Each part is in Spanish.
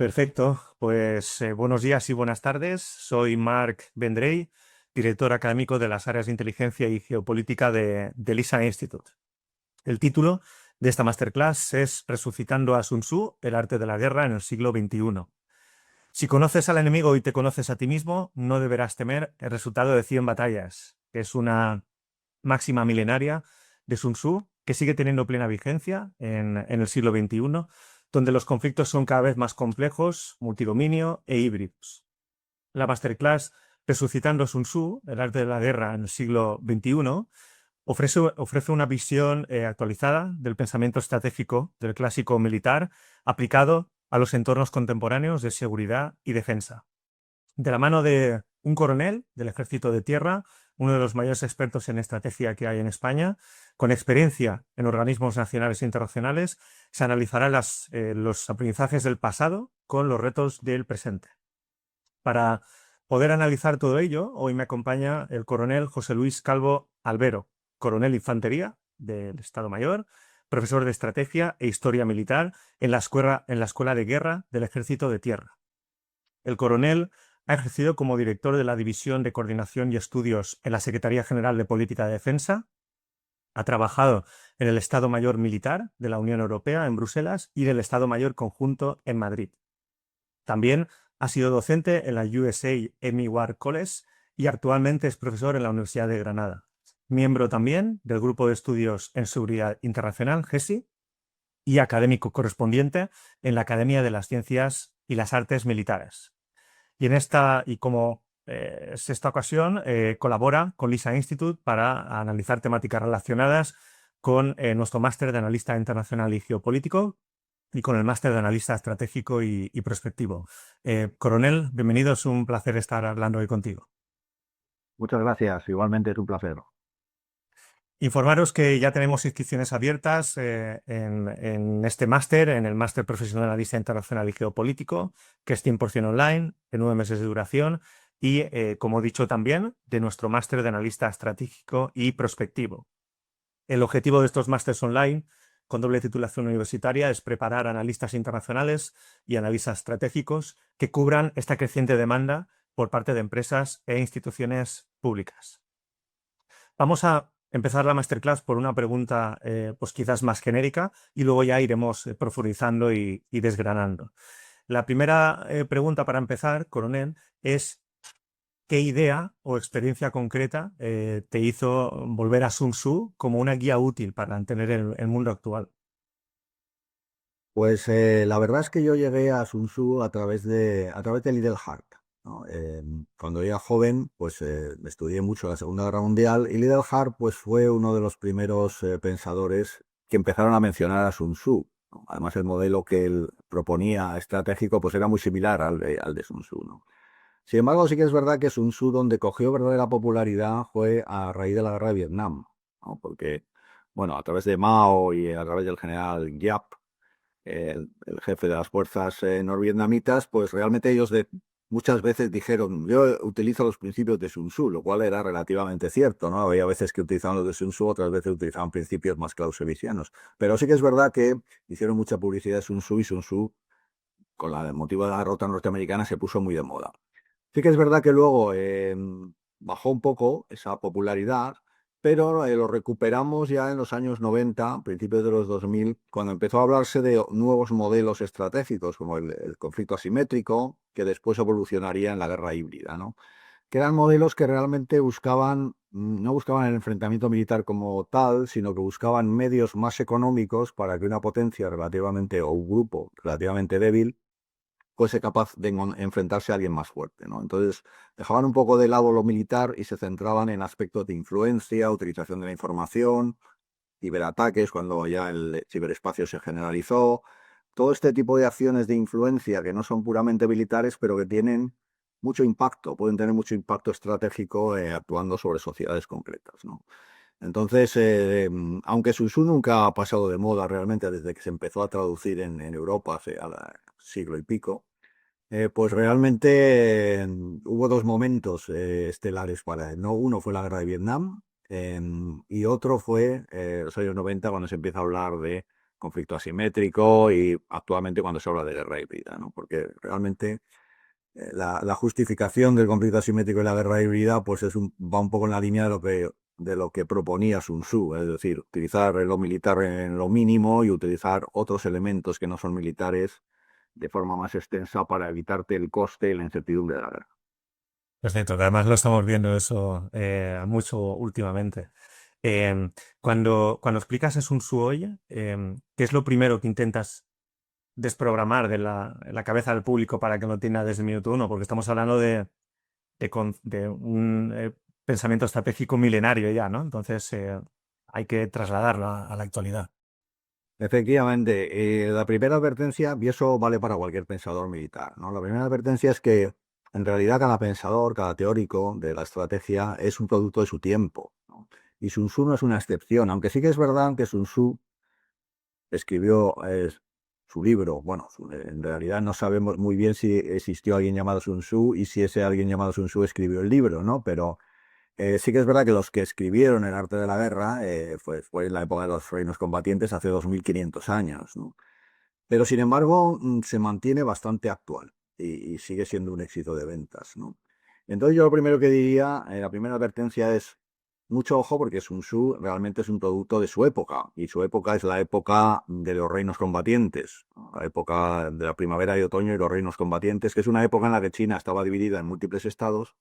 Perfecto, pues buenos días y buenas tardes. Soy Marc Vendrell, director académico de las áreas de inteligencia y geopolítica del ISA Institute. El título de esta masterclass es Resucitando a Sun Tzu, el arte de la guerra en el siglo XXI. Si conoces al enemigo y te conoces a ti mismo, no deberás temer el resultado de 100 batallas, que es una máxima milenaria de Sun Tzu que sigue teniendo plena vigencia en el siglo XXI, donde los conflictos son cada vez más complejos, multidominio e híbridos. La masterclass Resucitando Sun Tzu, el arte de la guerra en el siglo XXI, ofrece una visión actualizada del pensamiento estratégico del clásico militar aplicado a los entornos contemporáneos de seguridad y defensa. De la mano de un coronel del Ejército de Tierra, uno de los mayores expertos en estrategia que hay en España, con experiencia en organismos nacionales e internacionales, se analizarán los aprendizajes del pasado con los retos del presente. Para poder analizar todo ello, hoy me acompaña el coronel José Luis Calvo Albero, coronel de infantería del Estado Mayor, profesor de estrategia e historia militar en la Escuela de Guerra del Ejército de Tierra. El coronel ha ejercido como director de la División de Coordinación y Estudios en la Secretaría General de Política de Defensa. Ha trabajado en el Estado Mayor Militar de la Unión Europea en Bruselas y en el Estado Mayor Conjunto en Madrid. También ha sido docente en la USA Emmy Ward College y actualmente es profesor en la Universidad de Granada. Miembro también del Grupo de Estudios en Seguridad Internacional, GESI, y académico correspondiente en la Academia de las Ciencias y las Artes Militares. Y como es esta ocasión, colabora con LISA Institute para analizar temáticas relacionadas con nuestro máster de analista internacional y geopolítico y con el máster de analista estratégico y prospectivo. Coronel, bienvenido, es un placer estar hablando hoy contigo. Muchas gracias, igualmente es un placer. Informaros que ya tenemos inscripciones abiertas en este máster, en el máster profesional de analista internacional y geopolítico, que es 100% online, de 9 meses de duración, y, como he dicho también, de nuestro máster de analista estratégico y prospectivo. El objetivo de estos másters online, con doble titulación universitaria, es preparar analistas internacionales y analistas estratégicos que cubran esta creciente demanda por parte de empresas e instituciones públicas. Vamos a empezar la masterclass por una pregunta pues quizás más genérica y luego ya iremos profundizando y desgranando. La primera pregunta para empezar, coronel, es ¿qué idea o experiencia concreta te hizo volver a Sun Tzu como una guía útil para entender el mundo actual? Pues la verdad es que yo llegué a Sun Tzu a través de Liddell Hart, ¿no? Cuando era joven, pues estudié mucho la Segunda Guerra Mundial y Liddell Hart pues, fue uno de los primeros pensadores que empezaron a mencionar a Sun Tzu, ¿no? Además, el modelo que él proponía estratégico pues, era muy similar al de Sun Tzu, ¿no? Sin embargo, sí que es verdad que Sun Tzu, donde cogió verdadera popularidad, fue a raíz de la Guerra de Vietnam, ¿no? Porque, bueno, a través de Mao y a través del general Giap, el jefe de las fuerzas norvietnamitas, pues realmente ellos muchas veces dijeron, yo utilizo los principios de Sun Tzu, lo cual era relativamente cierto, ¿no? Había veces que utilizaban los de Sun Tzu, otras veces utilizaban principios más clausewitzianos. Pero sí que es verdad que hicieron mucha publicidad de Sun Tzu y Sun Tzu, con el motivo de la derrota norteamericana, se puso muy de moda. Sí que es verdad que luego bajó un poco esa popularidad, pero lo recuperamos ya en los años 90, principios de los 2000, cuando empezó a hablarse de nuevos modelos estratégicos, como el conflicto asimétrico, que después evolucionaría en la guerra híbrida, ¿no? Que eran modelos que realmente no buscaban el enfrentamiento militar como tal, sino que buscaban medios más económicos para que una potencia relativamente, o un grupo relativamente débil, fuese capaz de enfrentarse a alguien más fuerte, ¿no? Entonces, dejaban un poco de lado lo militar y se centraban en aspectos de influencia, utilización de la información, ciberataques, cuando ya el ciberespacio se generalizó, todo este tipo de acciones de influencia que no son puramente militares, pero que tienen mucho impacto, pueden tener mucho impacto estratégico actuando sobre sociedades concretas, ¿no? Entonces, aunque Sun Tzu nunca ha pasado de moda realmente desde que se empezó a traducir en Europa hace siglo y pico, pues realmente hubo dos momentos estelares para él, ¿no? Uno fue la guerra de Vietnam y otro fue los años 90, cuando se empieza a hablar de conflicto asimétrico y actualmente cuando se habla de guerra híbrida, ¿no? Porque realmente la justificación del conflicto asimétrico y la guerra híbrida pues va un poco en la línea de lo que proponía Sun Tzu, es decir, utilizar lo militar en lo mínimo y utilizar otros elementos que no son militares de forma más extensa para evitarte el coste y la incertidumbre de la guerra. Perfecto, que además lo estamos viendo eso mucho últimamente. Cuando explicas a Sun Tzu hoy, ¿qué es lo primero que intentas desprogramar de la cabeza del público para que lo entienda desde el minuto uno? Porque estamos hablando de un pensamiento estratégico milenario ya, ¿no? Entonces hay que trasladarlo a la actualidad. Efectivamente, la primera advertencia, y eso vale para cualquier pensador militar, ¿no? La primera advertencia es que en realidad cada pensador, cada teórico de la estrategia es un producto de su tiempo, ¿no? Y Sun Tzu no es una excepción, aunque sí que es verdad que Sun Tzu escribió su libro. Bueno, en realidad no sabemos muy bien si existió alguien llamado Sun Tzu y si ese alguien llamado Sun Tzu escribió el libro, ¿no? Pero sí que es verdad que los que escribieron el arte de la guerra fue en la época de los reinos combatientes hace 2500 años, ¿no? Pero sin embargo se mantiene bastante actual y sigue siendo un éxito de ventas, ¿no? Entonces yo lo primero que diría, la primera advertencia es mucho ojo porque Sun Tzu realmente es un producto de su época y su época es la época de los reinos combatientes, ¿no? La época de la primavera y otoño y los reinos combatientes, que es una época en la que China estaba dividida en múltiples estados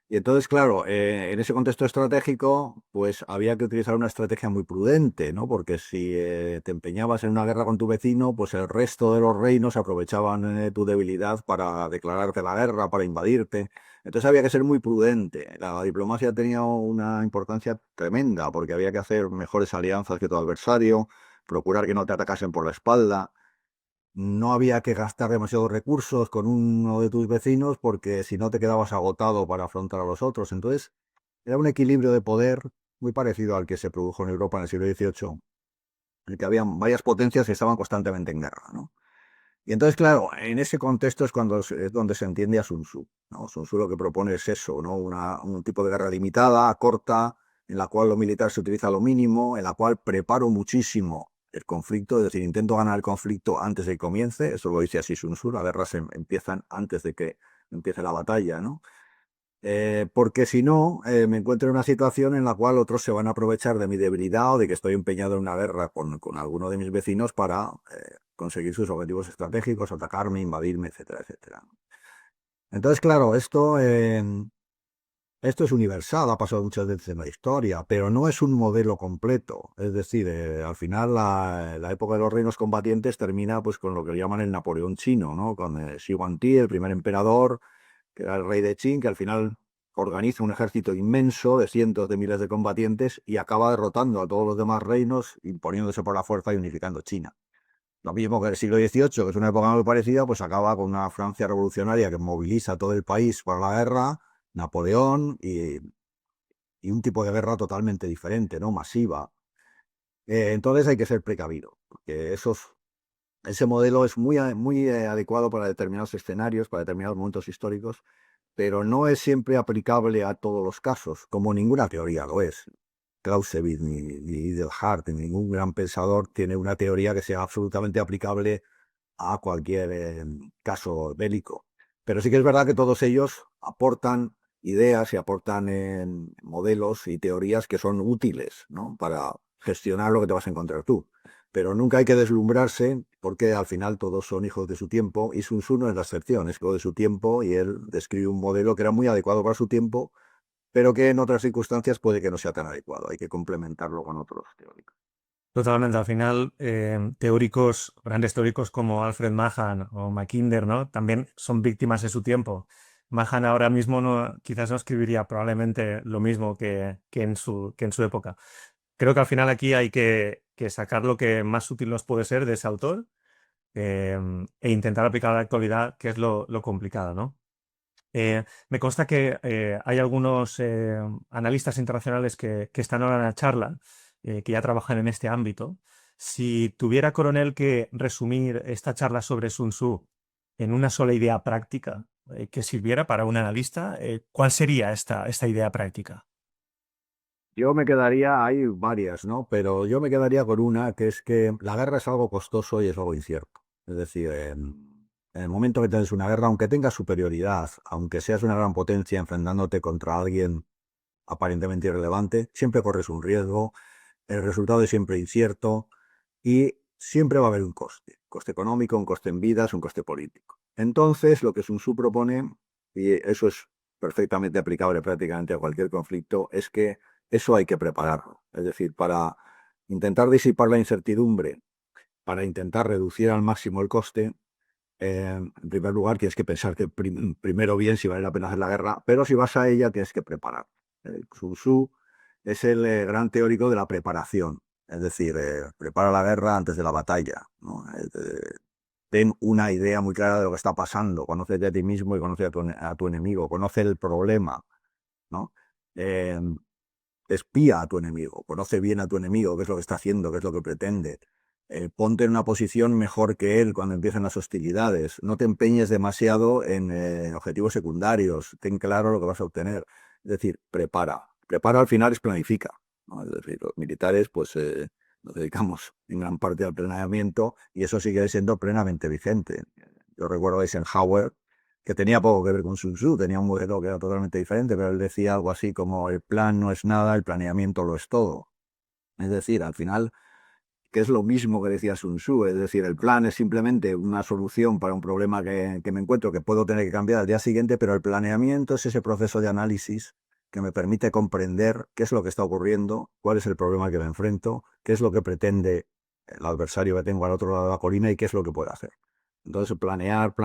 y entonces, claro, en ese contexto estratégico, pues había que utilizar una estrategia muy prudente, ¿no? Porque si te empeñabas en una guerra con tu vecino, pues el resto de los reinos aprovechaban tu debilidad para declararte la guerra, para invadirte. Entonces había que ser muy prudente. La diplomacia tenía una importancia tremenda, porque había que hacer mejores alianzas que tu adversario, procurar que no te atacasen por la espalda. No había que gastar demasiados recursos con uno de tus vecinos porque si no te quedabas agotado para afrontar a los otros. Entonces, era un equilibrio de poder muy parecido al que se produjo en Europa en el siglo XVIII, en el que había varias potencias que estaban constantemente en guerra, ¿no? Y entonces, claro, en ese contexto es es donde se entiende a Sun Tzu, ¿no? Sun Tzu lo que propone es eso, ¿no? Un tipo de guerra limitada, corta, en la cual lo militar se utiliza lo mínimo, en la cual preparo muchísimo el conflicto, es decir, intento ganar el conflicto antes de que comience, eso lo dice así Sun Tzu, las guerras empiezan antes de que empiece la batalla, ¿no? Porque si no, me encuentro en una situación en la cual otros se van a aprovechar de mi debilidad o de que estoy empeñado en una guerra con alguno de mis vecinos para conseguir sus objetivos estratégicos, atacarme, invadirme, etcétera, etcétera. Entonces, claro, esto es universal, ha pasado muchas veces en la historia, pero no es un modelo completo. Es decir, al final la época de los reinos combatientes termina pues con lo que llaman el Napoleón chino, ¿no? Con Shi Huangdi, el primer emperador, que era el rey de Qin, que al final organiza un ejército inmenso de cientos de miles de combatientes y acaba derrotando a todos los demás reinos, imponiéndose por la fuerza y unificando China. Lo mismo que el siglo XVIII, que es una época muy parecida, pues acaba con una Francia revolucionaria que moviliza a todo el país para la guerra, Napoleón y un tipo de guerra totalmente diferente, ¿no? Masiva. Entonces hay que ser precavido, porque ese modelo es muy adecuado para determinados escenarios, para determinados momentos históricos, pero no es siempre aplicable a todos los casos, como ninguna teoría lo es. Clausewitz ni Idelhart, ni ningún gran pensador tiene una teoría que sea absolutamente aplicable a cualquier caso bélico. Pero sí que es verdad que todos ellos aportan ideas y aportan modelos y teorías que son útiles, ¿no? Para gestionar lo que te vas a encontrar tú. Pero nunca hay que deslumbrarse porque al final todos son hijos de su tiempo y Sun Tzu no es la excepción, es hijo de su tiempo y él describe un modelo que era muy adecuado para su tiempo, pero que en otras circunstancias puede que no sea tan adecuado. Hay que complementarlo con otros teóricos. Totalmente. Al final, teóricos, grandes teóricos como Alfred Mahan o Mackinder, ¿no? También son víctimas de su tiempo. Mahan ahora mismo no, quizás no escribiría probablemente lo mismo que en su época. Creo que al final aquí hay que sacar lo que más útil nos puede ser de ese autor e intentar aplicar a la actualidad, que es lo complicado, ¿no? Me consta que hay algunos analistas internacionales que están ahora en la charla, que ya trabajan en este ámbito. Si tuviera, coronel, que resumir esta charla sobre Sun Tzu en una sola idea práctica que sirviera para un analista, ¿cuál sería esta idea práctica? Yo me quedaría, hay varias, ¿no? Pero yo me quedaría con una, que es que la guerra es algo costoso y es algo incierto. Es decir, en el momento que tienes una guerra, aunque tengas superioridad, aunque seas una gran potencia enfrentándote contra alguien aparentemente irrelevante, siempre corres un riesgo, el resultado es siempre incierto y siempre va a haber un coste económico, un coste en vidas, un coste político. Entonces, lo que Sun Tzu propone, y eso es perfectamente aplicable prácticamente a cualquier conflicto, es que eso hay que prepararlo. Es decir, para intentar disipar la incertidumbre, para intentar reducir al máximo el coste, en primer lugar tienes que pensar que primero bien si vale la pena hacer la guerra, pero si vas a ella tienes que preparar. Sun Tzu es el gran teórico de la preparación, es decir, prepara la guerra antes de la batalla, ¿no? Ten una idea muy clara de lo que está pasando, conócete a ti mismo y conoce a tu enemigo, conoce el problema, ¿no? Eh, espía a tu enemigo, conoce bien a tu enemigo, qué es lo que está haciendo, qué es lo que pretende. Ponte en una posición mejor que él cuando empiecen las hostilidades. No te empeñes demasiado en objetivos secundarios. Ten claro lo que vas a obtener. Es decir, prepara. Prepara al final es planifica, ¿no? Es decir, los militares pues nos dedicamos en gran parte al planeamiento y eso sigue siendo plenamente vigente. Yo recuerdo a Eisenhower que tenía poco que ver con Sun Tzu, tenía un modelo que era totalmente diferente, pero él decía algo así como el plan no es nada, el planeamiento lo es todo. Es decir, al final, que es lo mismo que decía Sun Tzu, es decir, el plan es simplemente una solución para un problema que me encuentro, que puedo tener que cambiar al día siguiente, pero el planeamiento es ese proceso de análisis que me permite comprender qué es lo que está ocurriendo, cuál es el problema que me enfrento, qué es lo que pretende el adversario que tengo al otro lado de la colina y qué es lo que puedo hacer. Entonces, planear,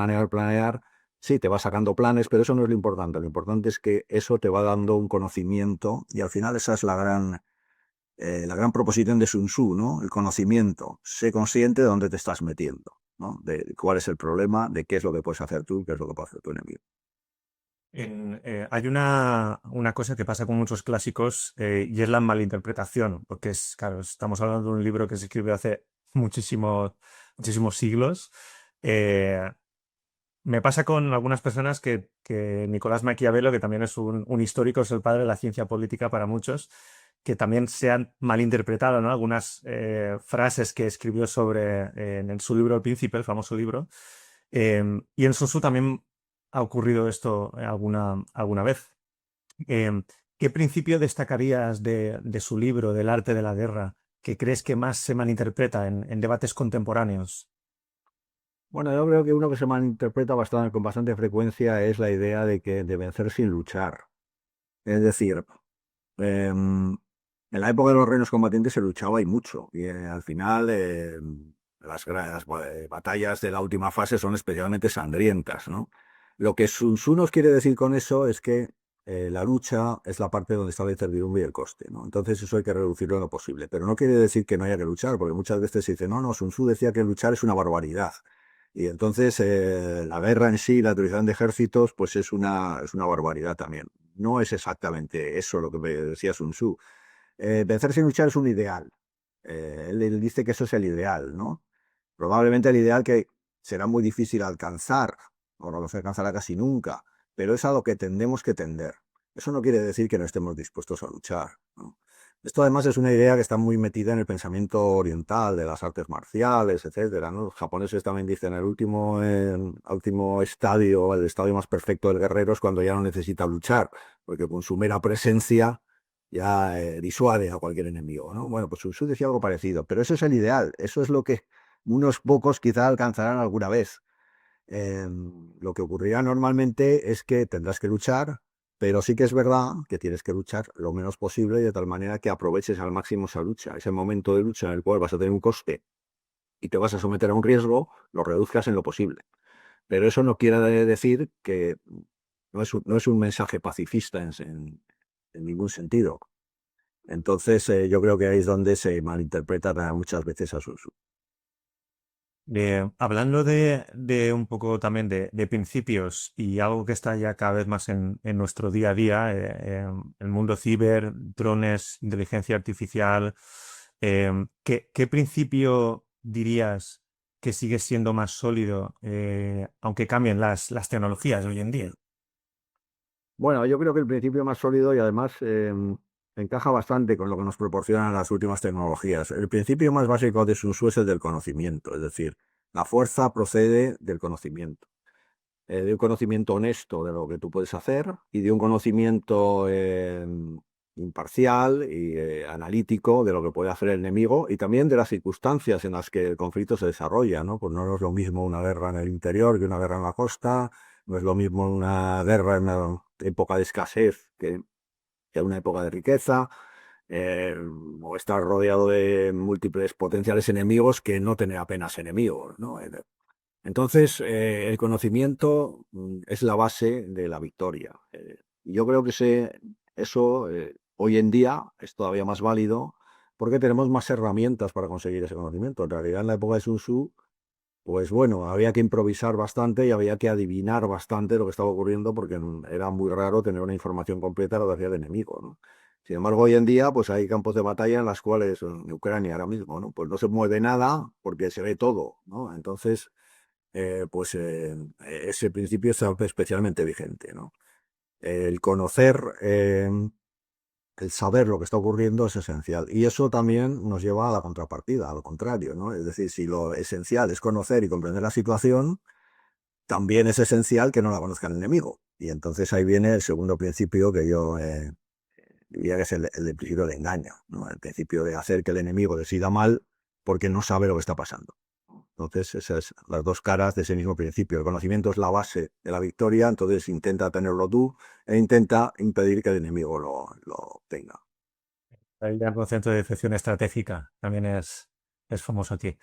sí, te va sacando planes, pero eso no es lo importante. Lo importante es que eso te va dando un conocimiento y al final esa es la gran proposición de Sun Tzu, ¿no? El conocimiento. Sé consciente de dónde te estás metiendo, ¿no? De cuál es el problema, de qué es lo que puedes hacer tú, qué es lo que puede hacer tu enemigo. Hay una cosa que pasa con muchos clásicos y es la malinterpretación, porque es, claro, estamos hablando de un libro que se escribió hace muchísimos siglos. Eh, Me pasa con algunas personas que Nicolás Maquiavelo, que también es un histórico, es el padre de la ciencia política para muchos, que también se han malinterpretado, ¿no? Algunas frases que escribió en su libro El Príncipe, el famoso libro. Y en Sun Tzu también ha ocurrido esto alguna vez. Eh, ¿Qué principio destacarías de su libro, del arte de la guerra, que crees que más se malinterpreta en debates contemporáneos? Bueno, yo creo que uno que se malinterpreta bastante, con bastante frecuencia es la idea de vencer sin luchar. Es decir, en la época de los reinos combatientes se luchaba y mucho. Y al final las batallas de la última fase son especialmente sangrientas, ¿no? Lo que Sun Tzu nos quiere decir con eso es que la lucha es la parte donde está la incertidumbre y el coste, ¿no? Entonces eso hay que reducirlo en lo posible. Pero no quiere decir que no haya que luchar, porque muchas veces se dice, no, no, Sun Tzu decía que luchar es una barbaridad. Y entonces la guerra en sí, la utilización de ejércitos, pues es una barbaridad también. No es exactamente eso lo que me decía Sun Tzu. Vencer sin luchar es un ideal. Él dice que eso es el ideal, ¿no? Probablemente el ideal que será muy difícil alcanzar, o no se alcanzará casi nunca, pero es a lo que tendemos que tender. Eso no quiere decir que no estemos dispuestos a luchar, ¿no? Esto además es una idea que está muy metida en el pensamiento oriental de las artes marciales, etcétera, ¿no? Los japoneses también dicen el último estadio, el estadio más perfecto del guerrero es cuando ya no necesita luchar, porque con su mera presencia ya disuade a cualquier enemigo, ¿no? Bueno, pues Sun Tzu decía algo parecido, pero eso es el ideal, eso es lo que unos pocos quizá alcanzarán alguna vez. Lo que ocurrirá normalmente es que tendrás que luchar, pero sí que es verdad que tienes que luchar lo menos posible y de tal manera que aproveches al máximo esa lucha, ese momento de lucha en el cual vas a tener un coste y te vas a someter a un riesgo, lo reduzcas en lo posible. Pero eso no quiere decir que no es un mensaje pacifista en ningún sentido. Entonces, yo creo que ahí es donde se malinterpreta muchas veces a Sun Tzu. Hablando de un poco también de principios y algo que está ya cada vez más en nuestro día a día, el mundo ciber, drones, inteligencia artificial, ¿qué principio dirías que sigue siendo más sólido, aunque cambien las tecnologías hoy en día? Bueno, yo creo que el principio más sólido y además encaja bastante con lo que nos proporcionan las últimas tecnologías. El principio más básico de Sun Tzu es el del conocimiento, es decir, la fuerza procede del conocimiento, de un conocimiento honesto de lo que tú puedes hacer y de un conocimiento imparcial y analítico de lo que puede hacer el enemigo y también de las circunstancias en las que el conflicto se desarrolla, ¿no? Pues no es lo mismo una guerra en el interior que una guerra en la costa, no es lo mismo una guerra en una época de escasez que una época de riqueza, eh, o estar rodeado de múltiples potenciales enemigos que no tener apenas enemigos, ¿no? Entonces, el conocimiento es la base de la victoria. Y yo creo que eso hoy en día es todavía más válido porque tenemos más herramientas para conseguir ese conocimiento. En realidad, en la época de Sun Tzu, pues bueno, había que improvisar bastante y había que adivinar bastante lo que estaba ocurriendo porque era muy raro tener una información completa de lo que hacía el enemigo, ¿no? Sin embargo, hoy en día, pues hay campos de batalla en las cuales, en Ucrania ahora mismo, ¿no? Pues no se mueve nada porque se ve todo, ¿no? Entonces, ese principio está especialmente vigente, ¿no? El conocer, el saber lo que está ocurriendo es esencial. Y eso también nos lleva a la contrapartida, a lo contrario, ¿no? Es decir, si lo esencial es conocer y comprender la situación, también es esencial que no la conozca el enemigo. Y entonces ahí viene el segundo principio que yo diría que es el del principio de engaño, ¿no? El principio de hacer que el enemigo decida mal porque no sabe lo que está pasando. Entonces, esas son las dos caras de ese mismo principio. El conocimiento es la base de la victoria, entonces intenta tenerlo tú e intenta impedir que el enemigo lo tenga. El concepto de defección estratégica también es famoso aquí.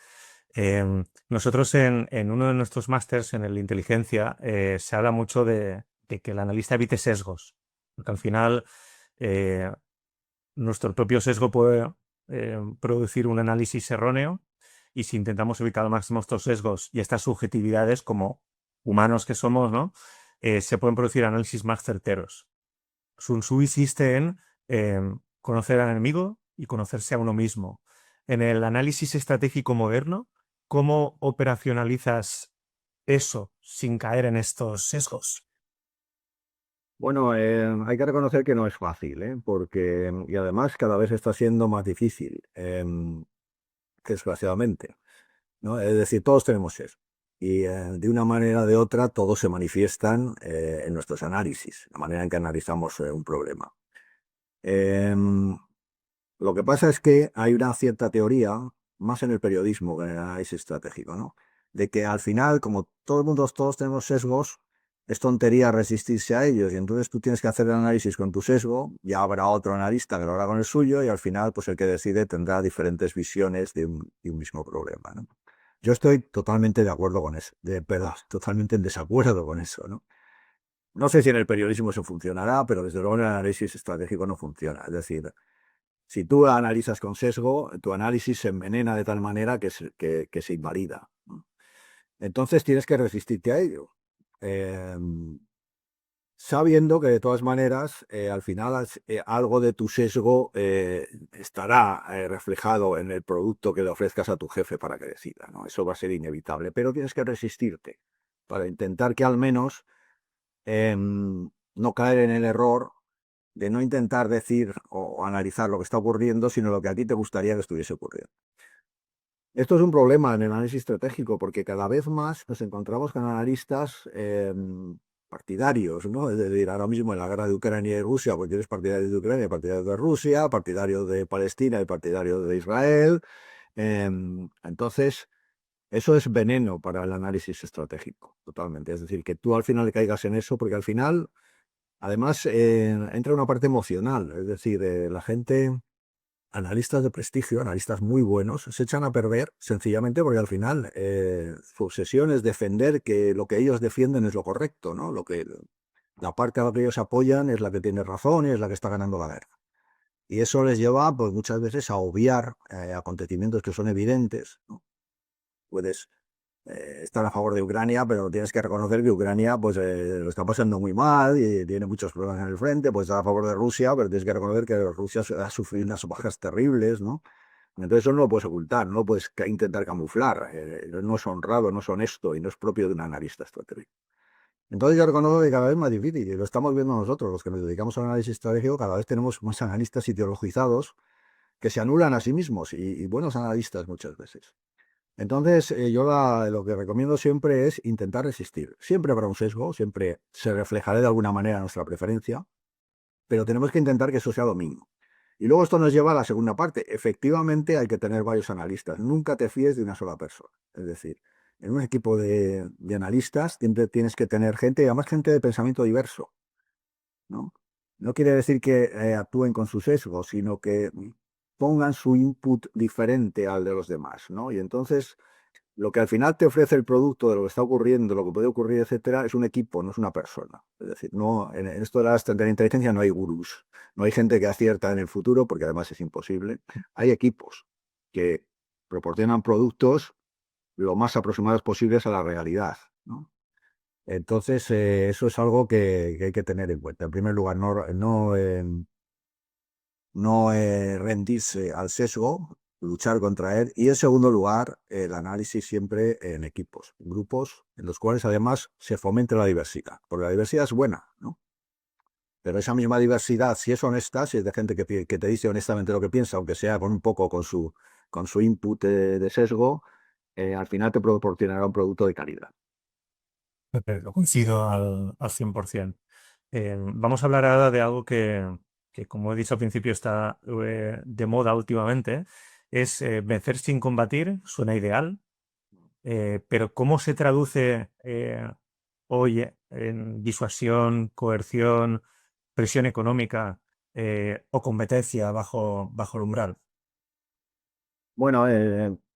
Nosotros en uno de nuestros másters en el de inteligencia se habla mucho de que el analista evite sesgos, porque al final eh, nuestro propio sesgo puede producir un análisis erróneo y si intentamos evitar al máximo estos sesgos y estas subjetividades como humanos que somos, ¿no? Se pueden producir análisis más certeros. Sun Tzu insiste en conocer al enemigo y conocerse a uno mismo. En el análisis estratégico moderno, ¿cómo operacionalizas eso sin caer en estos sesgos? Bueno, hay que reconocer que no es fácil, ¿eh? Porque, y además cada vez está siendo más difícil, desgraciadamente, ¿no? Es decir, todos tenemos eso. Y de una manera o de otra, todos se manifiestan en nuestros análisis, la manera en que analizamos un problema. Em, Lo que pasa es que hay una cierta teoría, más en el periodismo que en el análisis estratégico, ¿no? De que al final, como todo el mundo, todos tenemos sesgos, es tontería resistirse a ellos. Y entonces tú tienes que hacer el análisis con tu sesgo, ya habrá otro analista que lo hará con el suyo, y al final, pues el que decide tendrá diferentes visiones de un mismo problema, ¿no? Yo estoy totalmente de acuerdo con eso, perdón, totalmente en desacuerdo con eso, ¿no? No sé si en el periodismo eso funcionará, pero desde luego en el análisis estratégico no funciona. Es decir, si tú analizas con sesgo, tu análisis se envenena de tal manera que se invalida. Entonces tienes que resistirte a ello. Eh, Sabiendo que de todas maneras, al final algo de tu sesgo estará reflejado en el producto que le ofrezcas a tu jefe para que decida, ¿no? Eso va a ser inevitable, pero tienes que resistirte para intentar que al menos no caer en el error de no intentar decir o analizar lo que está ocurriendo, sino lo que a ti te gustaría que estuviese ocurriendo. Esto es un problema en el análisis estratégico, porque cada vez más nos encontramos con analistas partidarios, ¿no? Es decir, ahora mismo en la guerra de Ucrania y Rusia, pues tienes partidarios de Ucrania, partidarios de Rusia, partidarios de Palestina y partidarios de Israel. Entonces, eso es veneno para el análisis estratégico, totalmente. Es decir, que tú al final caigas en eso, porque al final además, entra una parte emocional, es decir, la gente, analistas de prestigio, analistas muy buenos, se echan a perder sencillamente porque al final su obsesión es defender que lo que ellos defienden es lo correcto, ¿no? La parte a la que ellos apoyan es la que tiene razón y es la que está ganando la guerra. Y eso les lleva, pues, muchas veces a obviar acontecimientos que son evidentes, ¿no? Puedes estar a favor de Ucrania, pero tienes que reconocer que Ucrania pues, lo está pasando muy mal y tiene muchos problemas en el frente. Puedes estar a favor de Rusia, pero tienes que reconocer que Rusia ha sufrido unas bajas terribles, ¿no? Entonces eso no lo puedes ocultar, no lo puedes intentar camuflar. No es honrado, no es honesto y no es propio de un analista estratégico. Entonces yo reconozco que cada vez es más difícil, y lo estamos viendo nosotros, los que nos dedicamos al análisis estratégico, cada vez tenemos más analistas ideologizados que se anulan a sí mismos y buenos analistas muchas veces. Entonces, lo que recomiendo siempre es intentar resistir. Siempre habrá un sesgo, siempre se reflejará de alguna manera nuestra preferencia, pero tenemos que intentar que eso sea lo mínimo. Y luego esto nos lleva a la segunda parte. Efectivamente, hay que tener varios analistas. Nunca te fíes de una sola persona. Es decir, en un equipo de analistas siempre tienes que tener gente, y además gente de pensamiento diverso, ¿no? No quiere decir que actúen con su sesgo, sino que pongan su input diferente al de los demás, ¿no? Y entonces lo que al final te ofrece el producto de lo que está ocurriendo, lo que puede ocurrir, etcétera, es un equipo, no es una persona. Es decir, no, en esto de la inteligencia no hay gurús, no hay gente que acierta en el futuro, porque además es imposible. Hay equipos que proporcionan productos lo más aproximados posibles a la realidad, ¿no? Entonces, eso es algo que hay que tener en cuenta. En primer lugar, no rendirse al sesgo, luchar contra él. Y en segundo lugar, el análisis siempre en equipos, en grupos, en los cuales además se fomente la diversidad, porque la diversidad es buena, ¿no? Pero esa misma diversidad, si es honesta, si es de gente que te dice honestamente lo que piensa, aunque sea con un poco con su input de sesgo, al final te proporcionará un producto de calidad. Lo coincido al 100%. Vamos a hablar ahora de algo que, como he dicho al principio, está de moda últimamente. Es vencer sin combatir, suena ideal, pero ¿cómo se traduce hoy en disuasión, coerción, presión económica o competencia bajo el umbral? Bueno,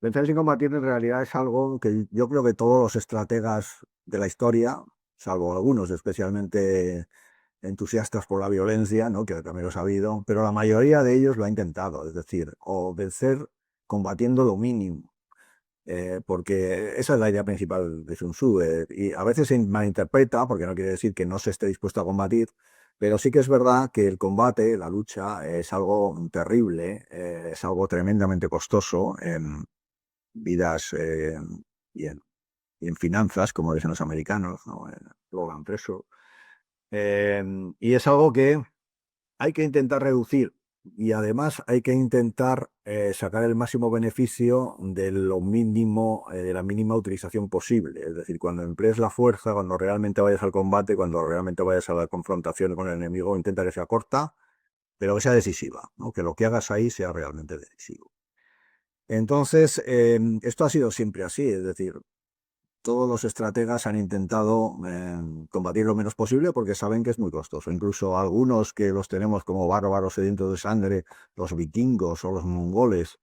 vencer sin combatir en realidad es algo que yo creo que todos los estrategas de la historia, salvo algunos especialmente entusiastas por la violencia, ¿no? Que también los ha habido, pero la mayoría de ellos lo ha intentado, es decir, o vencer combatiendo lo mínimo, porque esa es la idea principal de Sun Tzu, y a veces se malinterpreta, porque no quiere decir que no se esté dispuesto a combatir, pero sí que es verdad que el combate, la lucha, es algo terrible, es algo tremendamente costoso en vidas y, en, y en finanzas, como dicen los americanos, ¿no? Logan Preso. Y es algo que hay que intentar reducir y además hay que intentar sacar el máximo beneficio de lo mínimo, de la mínima utilización posible. Es decir, cuando emplees la fuerza, cuando realmente vayas al combate, cuando realmente vayas a la confrontación con el enemigo, intenta que sea corta, pero que sea decisiva, ¿no? Que lo que hagas ahí sea realmente decisivo. Entonces, esto ha sido siempre así, es decir, todos los estrategas han intentado combatir lo menos posible porque saben que es muy costoso. Incluso algunos que los tenemos como bárbaros sedientos de sangre, los vikingos o los mongoles,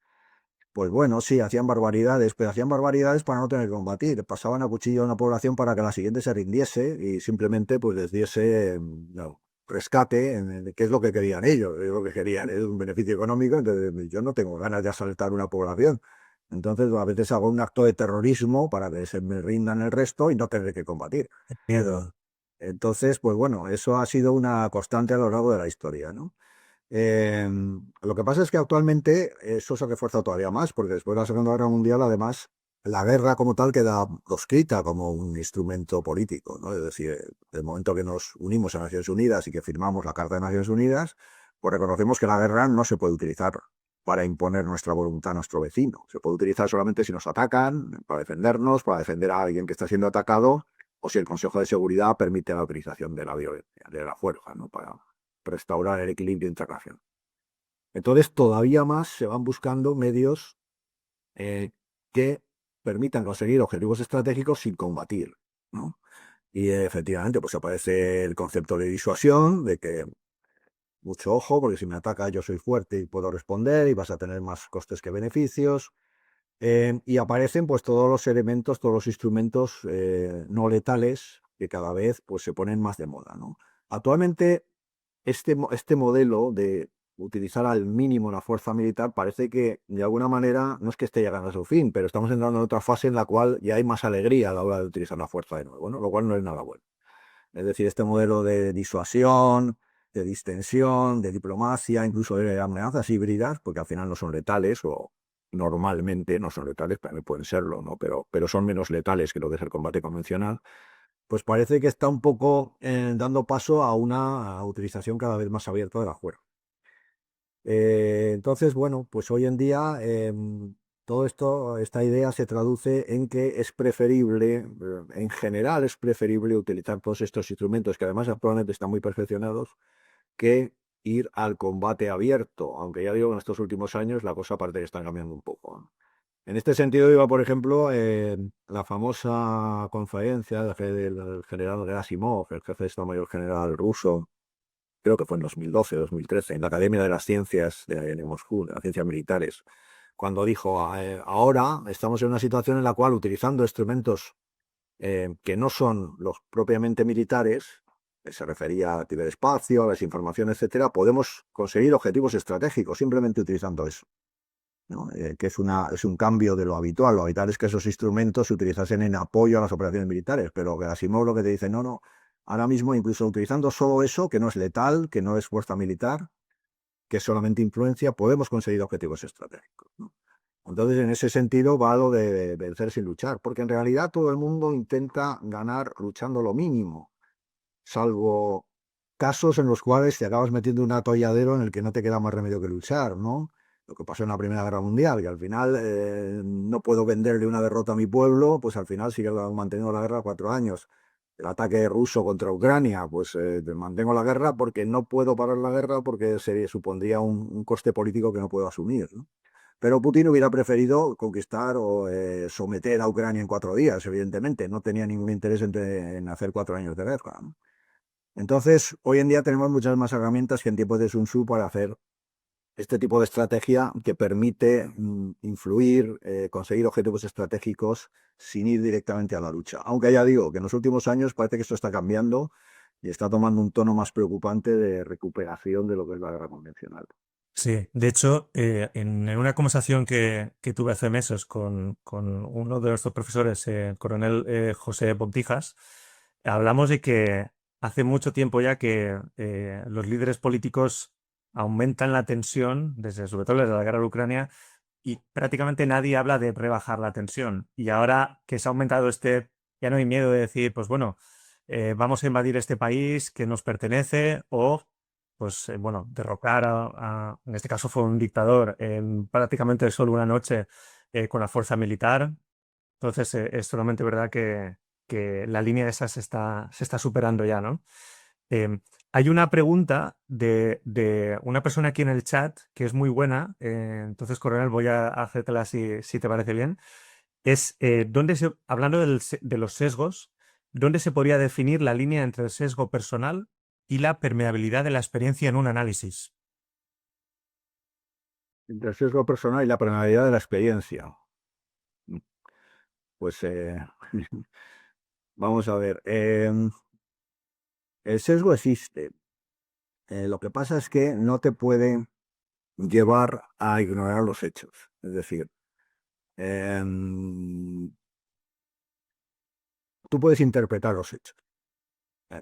pues bueno, sí, hacían barbaridades, pero hacían barbaridades para no tener que combatir. Pasaban a cuchillo a una población para que la siguiente se rindiese y simplemente pues les diese no, rescate, que es lo que querían ellos. Lo que querían es un beneficio económico, entonces yo no tengo ganas de asaltar una población. Entonces a veces hago un acto de terrorismo para que se me rindan el resto y no tener que combatir. Miedo. Entonces, pues bueno, eso ha sido una constante a lo largo de la historia, ¿no? Lo que pasa es que actualmente eso se refuerza todavía más, porque después de la Segunda Guerra Mundial, además, la guerra como tal queda proscrita como un instrumento político, ¿no? Es decir, el momento que nos unimos a Naciones Unidas y que firmamos la Carta de Naciones Unidas, pues reconocemos que la guerra no se puede utilizar para imponer nuestra voluntad a nuestro vecino. Se puede utilizar solamente si nos atacan, para defendernos, para defender a alguien que está siendo atacado, o si el Consejo de Seguridad permite la utilización de la violencia, de la fuerza, ¿no? Para restaurar el equilibrio internacional. Entonces, todavía más se van buscando medios que permitan conseguir objetivos estratégicos sin combatir, ¿no? Y efectivamente, pues aparece el concepto de disuasión, de que mucho ojo, porque si me ataca yo soy fuerte y puedo responder y vas a tener más costes que beneficios. Y aparecen pues todos los elementos, todos los instrumentos no letales que cada vez pues se ponen más de moda, ¿no? Actualmente este modelo de utilizar al mínimo la fuerza militar parece que de alguna manera no es que esté llegando a su fin, pero estamos entrando en otra fase en la cual ya hay más alegría a la hora de utilizar la fuerza de nuevo, ¿no? Lo cual no es nada bueno. Es decir, este modelo de disuasión, de distensión, de diplomacia, incluso de amenazas híbridas, porque al final no son letales o normalmente no son letales, también pueden serlo, ¿no? Pero son menos letales que lo que es el combate convencional. pues parece que está un poco dando paso a una utilización cada vez más abierta de la juerga. Entonces, bueno, pues hoy en día todo esto, esta idea se traduce en que es preferible, en general es preferible utilizar todos estos instrumentos que además actualmente están muy perfeccionados, que ir al combate abierto, aunque ya digo que en estos últimos años la cosa parece que está cambiando un poco, ¿no? En este sentido iba, por ejemplo, la famosa conferencia del general Gerasimov, el jefe de Estado Mayor General ruso, creo que fue en 2012, 2013, en la Academia de las Ciencias de Moscú, de las ciencias militares, cuando dijo, ahora estamos en una situación en la cual utilizando instrumentos que no son los propiamente militares, que se refería al ciberespacio, a la desinformación, etcétera, podemos conseguir objetivos estratégicos simplemente utilizando eso, ¿no? Que es un cambio de lo habitual. Lo habitual es que esos instrumentos se utilizasen en apoyo a las operaciones militares, pero Gerasimov lo que te dice, no, no, ahora mismo incluso utilizando solo eso, que no es letal, que no es fuerza militar, que es solamente influencia, podemos conseguir objetivos estratégicos, ¿no? Entonces, en ese sentido, va lo de vencer sin luchar, porque en realidad todo el mundo intenta ganar luchando lo mínimo, salvo casos en los cuales te acabas metiendo en un atolladero en el que no te queda más remedio que luchar, ¿no? Lo que pasó en la Primera Guerra Mundial, que al final no puedo venderle una derrota a mi pueblo, pues al final sigue manteniendo la guerra 4 años. El ataque ruso contra Ucrania, pues mantengo la guerra porque no puedo parar la guerra porque supondría un coste político que no puedo asumir, ¿no? Pero Putin hubiera preferido conquistar o someter a Ucrania en 4 días, evidentemente. No tenía ningún interés en hacer 4 años de guerra, ¿no? Entonces, hoy en día tenemos muchas más herramientas que en tiempos de Sun Tzu para hacer este tipo de estrategia que permite influir, conseguir objetivos estratégicos sin ir directamente a la lucha. Aunque ya digo que en los últimos años parece que esto está cambiando y está tomando un tono más preocupante de recuperación de lo que es la guerra convencional. Sí, de hecho, en una conversación que tuve hace meses con uno de nuestros profesores, el coronel José Bontijas, hablamos de que hace mucho tiempo ya que los líderes políticos aumentan la tensión, sobre todo desde la guerra de Ucrania, y prácticamente nadie habla de rebajar la tensión. Y ahora que se ha aumentado ya no hay miedo de decir, pues bueno, vamos a invadir este país que nos pertenece o pues bueno, derrocar en este caso fue un dictador en prácticamente solo una noche con la fuerza militar. Entonces es totalmente verdad que la línea esa se está superando ya, ¿no? Hay una pregunta de una persona aquí en el chat que es muy buena, entonces, Coronel, voy a hacértela si te parece bien. Es, hablando de los sesgos, ¿dónde se podría definir la línea entre el sesgo personal y la permeabilidad de la experiencia en un análisis? Entre el sesgo personal y la personalidad de la experiencia. Pues vamos a ver. El sesgo existe. Lo que pasa es que no te puede llevar a ignorar los hechos. Es decir, tú puedes interpretar los hechos.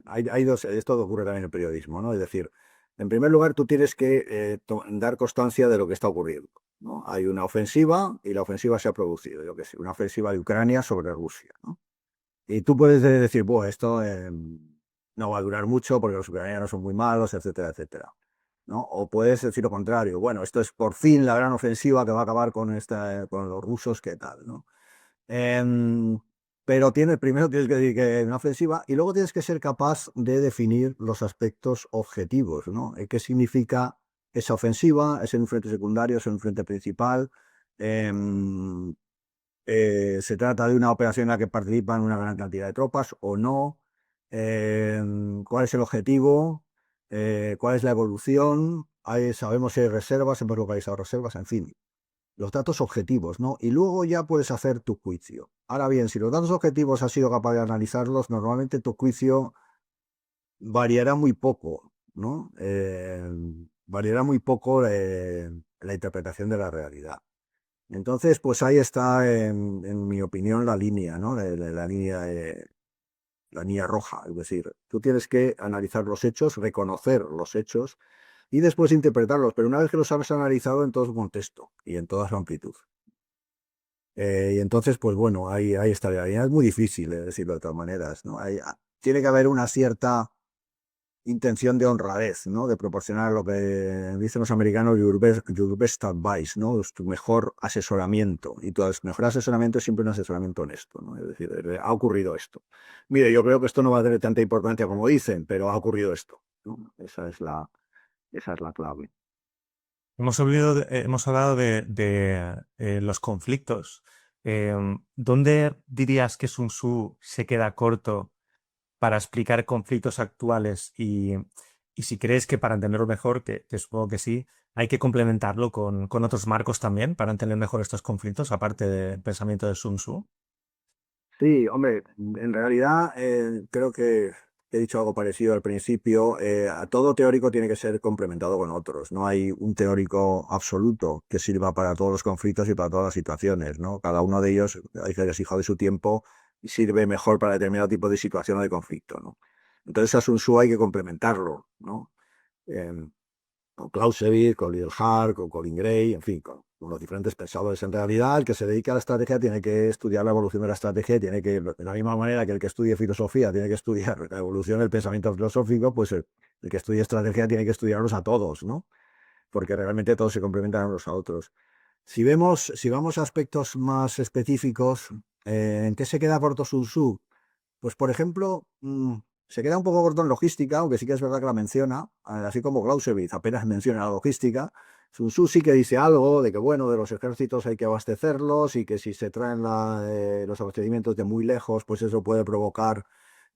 Hay dos, esto ocurre también en el periodismo, ¿no? Es decir, en primer lugar, tú tienes que dar constancia de lo que está ocurriendo, ¿no? Hay una ofensiva y la ofensiva se ha producido, yo qué sé, una ofensiva de Ucrania sobre Rusia, ¿no? Y tú puedes decir, bueno, esto no va a durar mucho porque los ucranianos son muy malos, etcétera, etcétera, ¿no? O puedes decir lo contrario, bueno, esto es por fin la gran ofensiva que va a acabar con los rusos, ¿qué tal, no? Em, pero primero tienes que decir que es una ofensiva y luego tienes que ser capaz de definir los aspectos objetivos, ¿no? ¿Qué significa esa ofensiva? ¿Es en un frente secundario? ¿Es en un frente principal? Em, ¿Se trata de una operación en la que participan una gran cantidad de tropas o no? ¿Cuál es el objetivo? ¿Cuál es la evolución? Sabemos si hay reservas, hemos localizado reservas, en fin, los datos objetivos, ¿no? Y luego ya puedes hacer tu juicio. Ahora bien, si los datos objetivos has sido capaz de analizarlos, normalmente tu juicio variará muy poco, ¿no? Variará muy poco la interpretación de la realidad. Entonces, pues ahí está, en mi opinión, la línea, ¿no? La línea roja. Es decir, tú tienes que analizar los hechos, reconocer los hechos y después interpretarlos, pero una vez que los has analizado en todo su contexto y en toda su amplitud. Y entonces, pues bueno, ahí está la realidad. Es muy difícil decirlo de todas maneras, ¿no? Tiene que haber una cierta intención de honradez, ¿no? De proporcionar lo que dicen los americanos, your best advice, ¿no? Es tu mejor asesoramiento. Y tu mejor asesoramiento es siempre un asesoramiento honesto, ¿no? Es decir, ha ocurrido esto. Mire, yo creo que esto no va a tener tanta importancia como dicen, pero ha ocurrido esto, ¿no? Esa es la clave. Hemos hablado de los conflictos. ¿Dónde dirías que Sun Tzu se queda corto para explicar conflictos actuales y si crees que para entenderlo mejor, que supongo que sí, hay que complementarlo con otros marcos también para entender mejor estos conflictos, aparte del pensamiento de Sun Tzu? Sí, hombre, en realidad creo que he dicho algo parecido al principio. A todo teórico tiene que ser complementado con otros. No hay un teórico absoluto que sirva para todos los conflictos y para todas las situaciones, ¿no? Cada uno de ellos, hay que es hijo de su tiempo y sirve mejor para determinado tipo de situación o de conflicto, ¿no? Entonces a Sun Tzu hay que complementarlo, ¿no? Em, con Clausewitz, con Liddell con Colin Gray, en fin, con los diferentes pensadores. En realidad, el que se dedica a la estrategia tiene que estudiar la evolución de la estrategia, tiene que, de la misma manera que el que estudie filosofía tiene que estudiar la evolución del pensamiento filosófico, pues el que estudie estrategia tiene que estudiarlos a todos, ¿no? Porque realmente todos se complementan unos a otros. Si vamos a aspectos más específicos, ¿en qué se queda corto Sun Tzu? Pues, por ejemplo, se queda un poco corto en logística, aunque sí que es verdad que la menciona, así como Clausewitz apenas menciona la logística. Sun Tzu sí que dice algo de que, bueno, de los ejércitos hay que abastecerlos y que si se traen los abastecimientos de muy lejos, pues eso puede provocar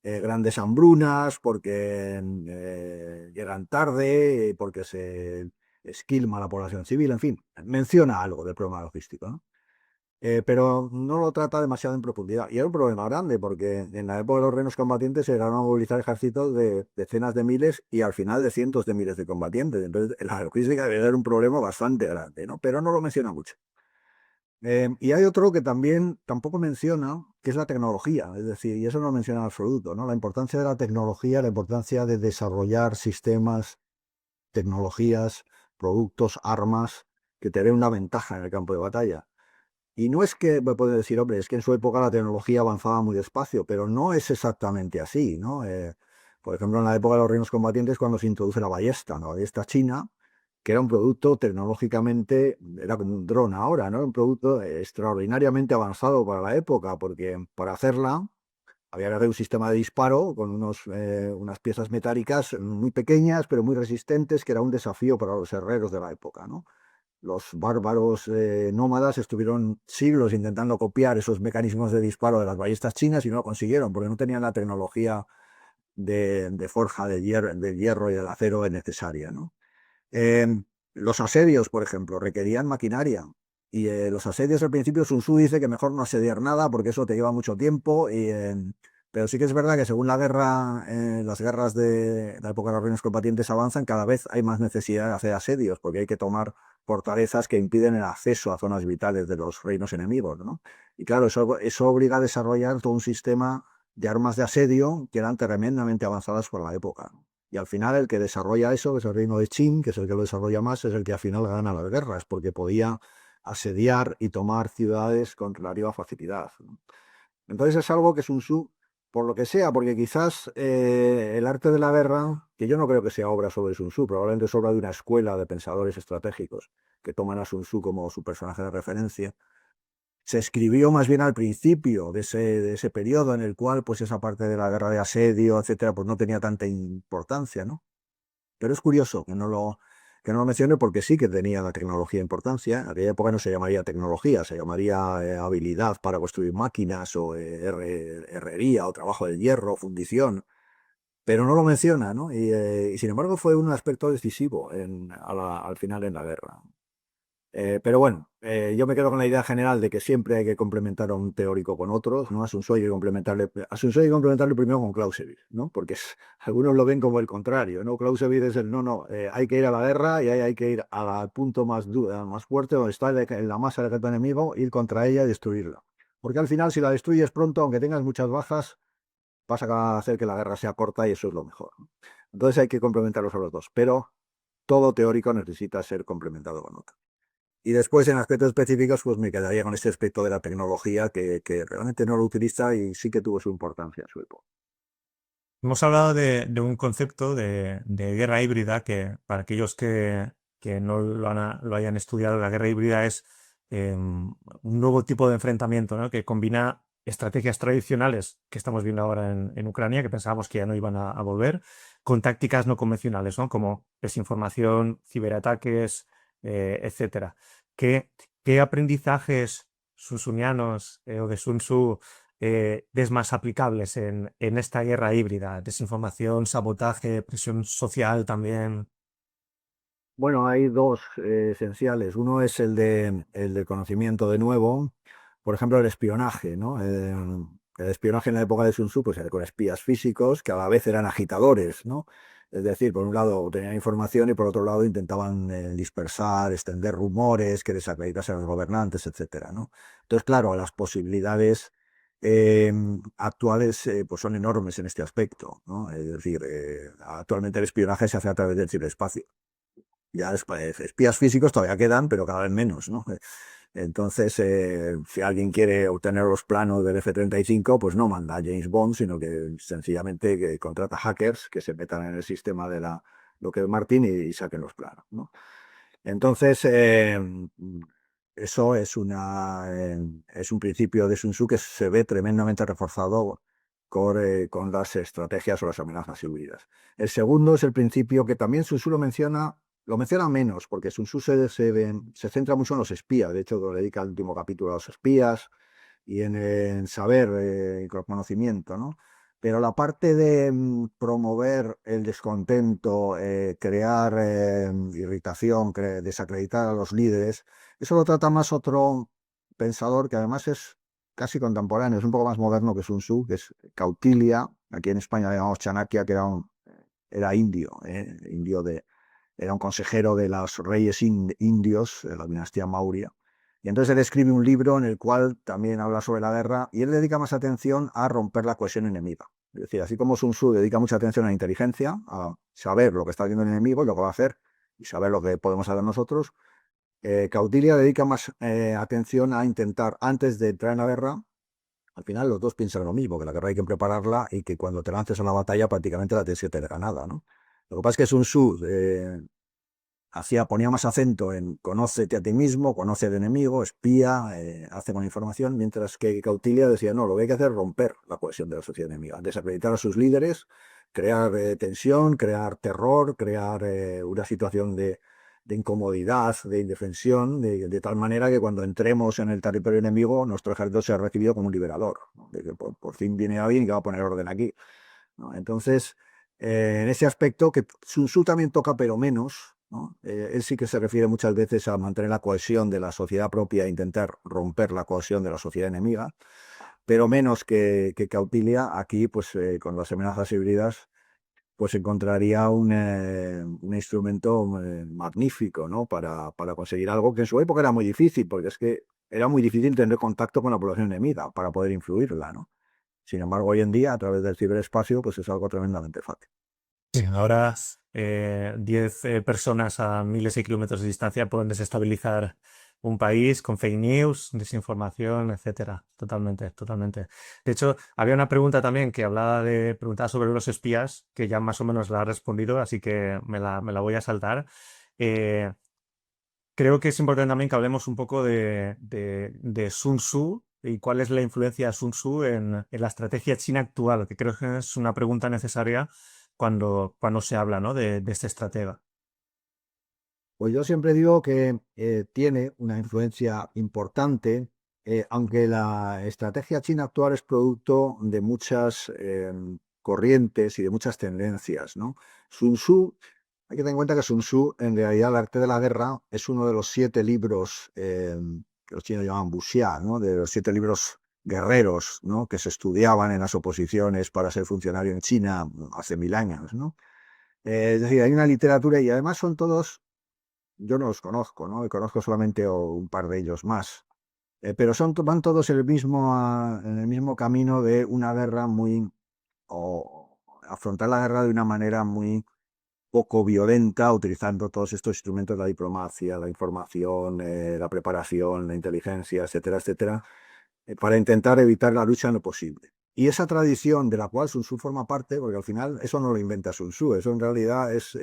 grandes hambrunas porque llegan tarde, porque se esquilma la población civil, en fin, menciona algo del problema logístico, ¿no? Pero no lo trata demasiado en profundidad. Y era un problema grande, porque en la época de los reinos combatientes se llegaron a movilizar ejércitos de decenas de miles y al final de cientos de miles de combatientes. Entonces, la logística debe ser un problema bastante grande, ¿no? Pero no lo menciona mucho. Y hay otro que también tampoco menciona, que es la tecnología, es decir, y eso no lo menciona en absoluto, ¿no? La importancia de la tecnología, la importancia de desarrollar sistemas, tecnologías, productos, armas que te den una ventaja en el campo de batalla. Y no es que me puede decir, hombre, es que en su época la tecnología avanzaba muy despacio, pero no es exactamente así, ¿no? Por ejemplo, en la época de los reinos combatientes, cuando se introduce la ballesta china, que era un producto tecnológicamente, era como un dron ahora, ¿no? Un producto extraordinariamente avanzado para la época, porque para hacerla había que hacer un sistema de disparo con unas piezas metálicas muy pequeñas, pero muy resistentes, que era un desafío para los herreros de la época, ¿no? Los bárbaros nómadas estuvieron siglos intentando copiar esos mecanismos de disparo de las ballestas chinas y no lo consiguieron porque no tenían la tecnología de forja del hierro y del acero necesaria, ¿no? Eh, los asedios, por ejemplo, requerían maquinaria. Y los asedios al principio Sun Tzu dice que mejor no asediar nada porque eso te lleva mucho tiempo. Pero sí que es verdad que según la guerra, las guerras de la época de los reinos combatientes avanzan, cada vez hay más necesidad de hacer asedios porque hay que tomar fortalezas que impiden el acceso a zonas vitales de los reinos enemigos, ¿no? Y claro, eso obliga a desarrollar todo un sistema de armas de asedio que eran tremendamente avanzadas por la época. Y al final el que desarrolla eso, que es el reino de Qin, que es el que lo desarrolla más, es el que al final gana las guerras, porque podía asediar y tomar ciudades con relativa facilidad. Entonces es algo que Sun Tzu, por lo que sea, porque quizás el arte de la guerra, que yo no creo que sea obra sobre Sun Tzu, probablemente es obra de una escuela de pensadores estratégicos que toman a Sun Tzu como su personaje de referencia, se escribió más bien al principio de ese periodo en el cual pues esa parte de la guerra de asedio, etcétera, pues no tenía tanta importancia, ¿no? Pero es curioso que no lo mencione porque sí que tenía la tecnología importancia. En aquella época no se llamaría tecnología, se llamaría habilidad para construir máquinas o herrería o trabajo del hierro, fundición, pero no lo menciona, ¿no? Y sin embargo fue un aspecto decisivo al final en la guerra. Pero bueno, yo me quedo con la idea general de que siempre hay que complementar a un teórico con otros, ¿no? A Sun Tzu hay que complementarle primero con Clausewitz, ¿no? Porque algunos lo ven como el contrario, ¿no? Clausewitz es el no, no, hay que ir a la guerra y ahí hay que ir al punto más fuerte, donde está la masa del enemigo, ir contra ella y destruirla. Porque al final, si la destruyes pronto, aunque tengas muchas bajas, vas a hacer que la guerra sea corta y eso es lo mejor, ¿no? Entonces hay que complementarlos a los dos, pero todo teórico necesita ser complementado con otro. Y después en aspectos específicos, pues me quedaría con este aspecto de la tecnología que realmente no lo utiliza y sí que tuvo su importancia en su época. Hemos hablado de un concepto de guerra híbrida que para aquellos que no lo hayan estudiado, la guerra híbrida es un nuevo tipo de enfrentamiento, ¿no? Que combina estrategias tradicionales que estamos viendo ahora en Ucrania, que pensábamos que ya no iban a volver, con tácticas no convencionales, ¿no? Como desinformación, ciberataques, etcétera. ¿Qué aprendizajes sunsunianos o de Sun Tzu es más aplicables en esta guerra híbrida? Desinformación, sabotaje, presión social también. Bueno, hay dos esenciales. Uno es el de conocimiento de nuevo, por ejemplo, el espionaje, ¿no? El espionaje en la época de Sun Tzu, pues era con espías físicos que a la vez eran agitadores, ¿no? Es decir, por un lado tenían información y por otro lado intentaban dispersar, extender rumores que desacreditasen a los gobernantes, etcétera, ¿no? Entonces, claro, las posibilidades eh, actuales pues son enormes en este aspecto, ¿no? Es decir, actualmente el espionaje se hace a través del ciberespacio. Ya espías físicos todavía quedan, pero cada vez menos, ¿no? Entonces, si alguien quiere obtener los planos del F-35, pues no manda a James Bond, sino que sencillamente que contrata hackers que se metan en el sistema de la Lockheed Martin y saquen los planos, ¿no? Entonces, eso es un principio de Sun Tzu que se ve tremendamente reforzado con las estrategias o las amenazas híbridas. El segundo es el principio que también Sun Tzu lo menciona menos, porque Sun Tzu se centra mucho en los espías, de hecho lo dedica el último capítulo a los espías y en saber y conocimiento, ¿no? Pero la parte de promover el descontento, crear irritación, desacreditar a los líderes, eso lo trata más otro pensador que además es casi contemporáneo, es un poco más moderno que Sun Tzu, que es Kautilya, aquí en España le llamamos Chanakya, que era indio, era un consejero de los reyes indios, de la dinastía Maurya. Y entonces él escribe un libro en el cual también habla sobre la guerra y él dedica más atención a romper la cohesión enemiga. Es decir, así como Sun Tzu dedica mucha atención a la inteligencia, a saber lo que está haciendo el enemigo y lo que va a hacer y saber lo que podemos hacer nosotros, Kautilya dedica más atención a intentar, antes de entrar en la guerra, al final los dos piensan lo mismo, que la guerra hay que prepararla y que cuando te lances a la batalla prácticamente la tienes que tener ganada, ¿no? Lo que pasa es que Sun Tzu ponía más acento en conócete a ti mismo, conoce al enemigo, espía, hace con información, mientras que Kautilya decía, no, lo que hay que hacer es romper la cohesión de la sociedad enemiga, desacreditar a sus líderes, crear tensión, crear terror, crear una situación de incomodidad, de indefensión, de tal manera que cuando entremos en el territorio enemigo, nuestro ejército sea recibido como un liberador, ¿no? De que por fin viene alguien y que va a poner orden aquí, ¿no? Entonces, en ese aspecto que Sun Tzu también toca, pero menos, ¿no? Él sí que se refiere muchas veces a mantener la cohesión de la sociedad propia e intentar romper la cohesión de la sociedad enemiga, pero menos que Kautilya. Aquí, pues con las amenazas híbridas, pues encontraría un instrumento magnífico, ¿no? Para conseguir algo que en su época era muy difícil, porque es que era muy difícil tener contacto con la población enemiga para poder influirla, ¿no? Sin embargo, hoy en día, a través del ciberespacio, pues es algo tremendamente fácil. Sí, ahora 10 personas a miles de kilómetros de distancia pueden desestabilizar un país con fake news, desinformación, etcétera. Totalmente, totalmente. De hecho, había una pregunta también que preguntaba sobre los espías, que ya más o menos la ha respondido, así que me la voy a saltar. Eh, Creo que es importante también que hablemos un poco de Sun Tzu y cuál es la influencia de Sun Tzu en la estrategia china actual, que creo que es una pregunta necesaria cuando se habla, ¿no? de este estratega. Pues yo siempre digo que tiene una influencia importante, aunque la estrategia china actual es producto de muchas corrientes y de muchas tendencias, ¿no? Sun Tzu, hay que tener en cuenta que Sun Tzu, en realidad, el arte de la guerra es uno de los 7 libros que los chinos llaman wuxia, ¿no? De los 7 libros guerreros, ¿no? Que se estudiaban en las oposiciones para ser funcionario en China hace 1000 años, ¿no? Es decir, hay una literatura y además son todos, yo no los conozco, ¿no? Y conozco solamente un par de ellos más. Pero van todos en el mismo camino de una guerra o afrontar la guerra de una manera muy poco violenta, utilizando todos estos instrumentos de la diplomacia, la información, la preparación, la inteligencia, etcétera, etcétera, para intentar evitar la lucha en lo posible. Y esa tradición de la cual Sun Tzu forma parte, porque al final eso no lo inventa Sun Tzu, eso en realidad es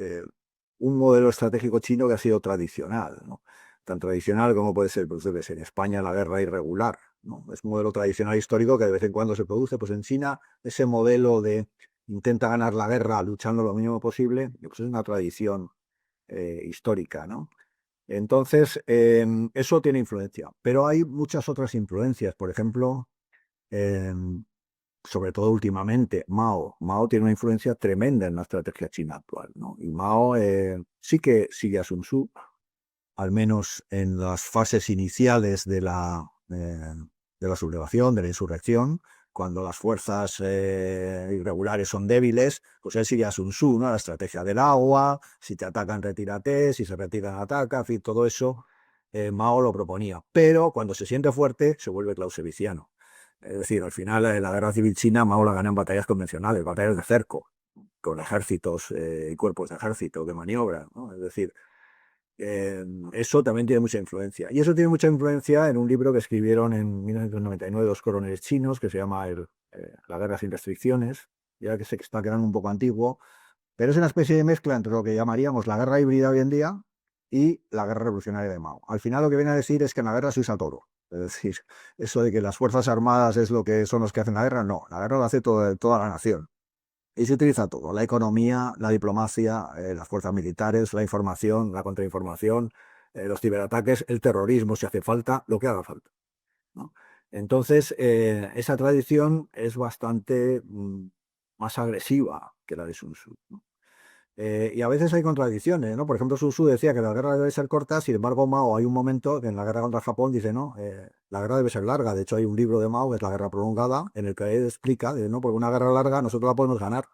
un modelo estratégico chino que ha sido tradicional, ¿no? Tan tradicional como puede ser, pues, en España la guerra irregular, ¿no? Es un modelo tradicional histórico que de vez en cuando se produce. Pues en China ese modelo de intenta ganar la guerra luchando lo mínimo posible, pues es una tradición histórica, ¿no? Entonces, eso tiene influencia, pero hay muchas otras influencias. Por ejemplo, eh, sobre todo últimamente, Mao tiene una influencia tremenda en la estrategia china actual, ¿no? Y Mao sí que sigue a Sun Tzu, al menos en las fases iniciales de la sublevación, de la insurrección, cuando las fuerzas irregulares son débiles, pues él sigue a Sun Tzu, ¿no? La estrategia del agua, si te atacan, retírate, si se retiran, ataca, en fin, todo eso Mao lo proponía. Pero cuando se siente fuerte, se vuelve clausewitziano. Es decir, al final la guerra civil china Mao la gana en batallas convencionales, batallas de cerco, con ejércitos y cuerpos de ejército que maniobran, ¿no? Es decir, eso también tiene mucha influencia. Y eso tiene mucha influencia en un libro que escribieron en 1999 dos coroneles chinos, que se llama La guerra sin restricciones, ya que sé que está quedando un poco antiguo, pero es una especie de mezcla entre lo que llamaríamos la guerra híbrida hoy en día y la guerra revolucionaria de Mao. Al final lo que viene a decir es que en la guerra se usa todo. Es decir, eso de que las fuerzas armadas es lo que son los que hacen la guerra, no, la guerra lo hace toda la nación. Y se utiliza todo, la economía, la diplomacia, las fuerzas militares, la información, la contrainformación, los ciberataques, el terrorismo, si hace falta, lo que haga falta, ¿no? Entonces, esa tradición es bastante más agresiva que la de Sun Tzu, ¿no? Y a veces hay contradicciones, ¿no? Por ejemplo, Sun Tzu decía que la guerra debe ser corta, sin embargo, Mao, hay un momento que en la guerra contra Japón dice, no, la guerra debe ser larga. De hecho, hay un libro de Mao, que es La guerra prolongada, en el que él explica, dice, no, porque una guerra larga nosotros la podemos ganar,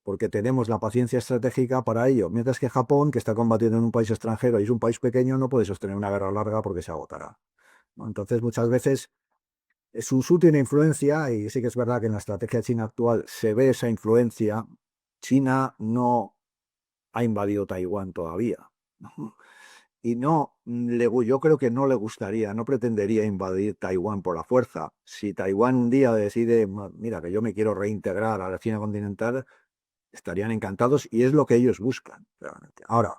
porque tenemos la paciencia estratégica para ello, mientras que Japón, que está combatiendo en un país extranjero y es un país pequeño, no puede sostener una guerra larga porque se agotará, ¿no? Entonces, muchas veces Sun Tzu tiene influencia, y sí que es verdad que en la estrategia china actual se ve esa influencia. China no ha invadido Taiwán todavía, ¿no? Y no, yo creo que no le gustaría, no pretendería invadir Taiwán por la fuerza. Si Taiwán un día decide, mira, que yo me quiero reintegrar a la China continental, estarían encantados y es lo que ellos buscan, realmente. Ahora,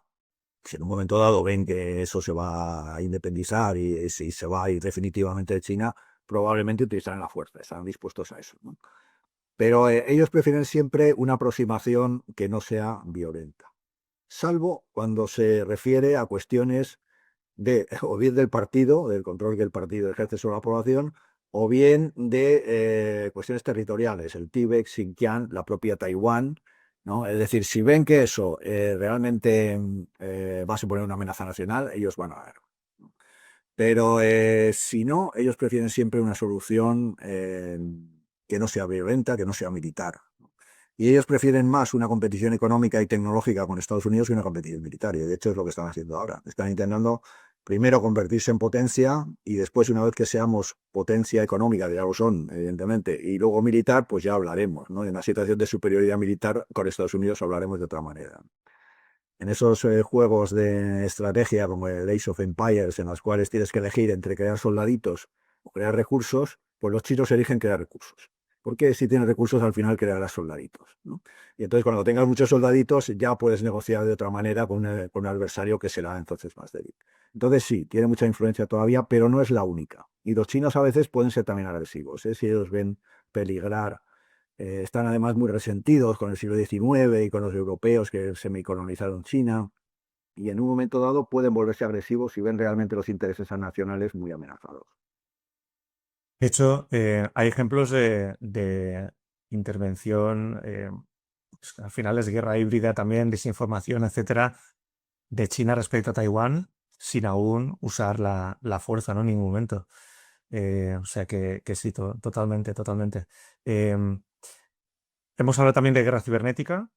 si en un momento dado ven que eso se va a independizar y si se va a ir definitivamente de China, probablemente utilizarán la fuerza, están dispuestos a eso, ¿no? Pero ellos prefieren siempre una aproximación que no sea violenta, salvo cuando se refiere a cuestiones de, o bien del partido, del control que el partido ejerce sobre la población, o bien de cuestiones territoriales, el Tíbet, Xinjiang, la propia Taiwán, ¿no? Es decir, si ven que eso realmente va a suponer una amenaza nacional, ellos van a ver. Pero si no, ellos prefieren siempre una solución que no sea violenta, que no sea militar. Y ellos prefieren más una competición económica y tecnológica con Estados Unidos que una competición militar. Y de hecho es lo que están haciendo ahora. Están intentando primero convertirse en potencia y después, una vez que seamos potencia económica, ya lo son, evidentemente, y luego militar, pues ya hablaremos, ¿no? En una situación de superioridad militar con Estados Unidos hablaremos de otra manera. En esos juegos de estrategia como el Age of Empires, en los cuales tienes que elegir entre crear soldaditos o crear recursos, pues los chinos eligen crear recursos. Porque si tienes recursos, al final crearás soldaditos, ¿no? Y entonces, cuando tengas muchos soldaditos, ya puedes negociar de otra manera con un adversario que será entonces más débil. Entonces, sí, tiene mucha influencia todavía, pero no es la única. Y los chinos a veces pueden ser también agresivos, ¿eh? Si ellos ven peligrar, están además muy resentidos con el siglo XIX y con los europeos que semicolonizaron China, y en un momento dado pueden volverse agresivos si ven realmente los intereses nacionales muy amenazados. De hecho, hay ejemplos de intervención, pues, al final es guerra híbrida también, desinformación, etcétera, de China respecto a Taiwán, sin aún usar la fuerza, ¿no? En ningún momento. O sea que sí, totalmente, totalmente. Em, Hemos hablado también de guerra cibernética.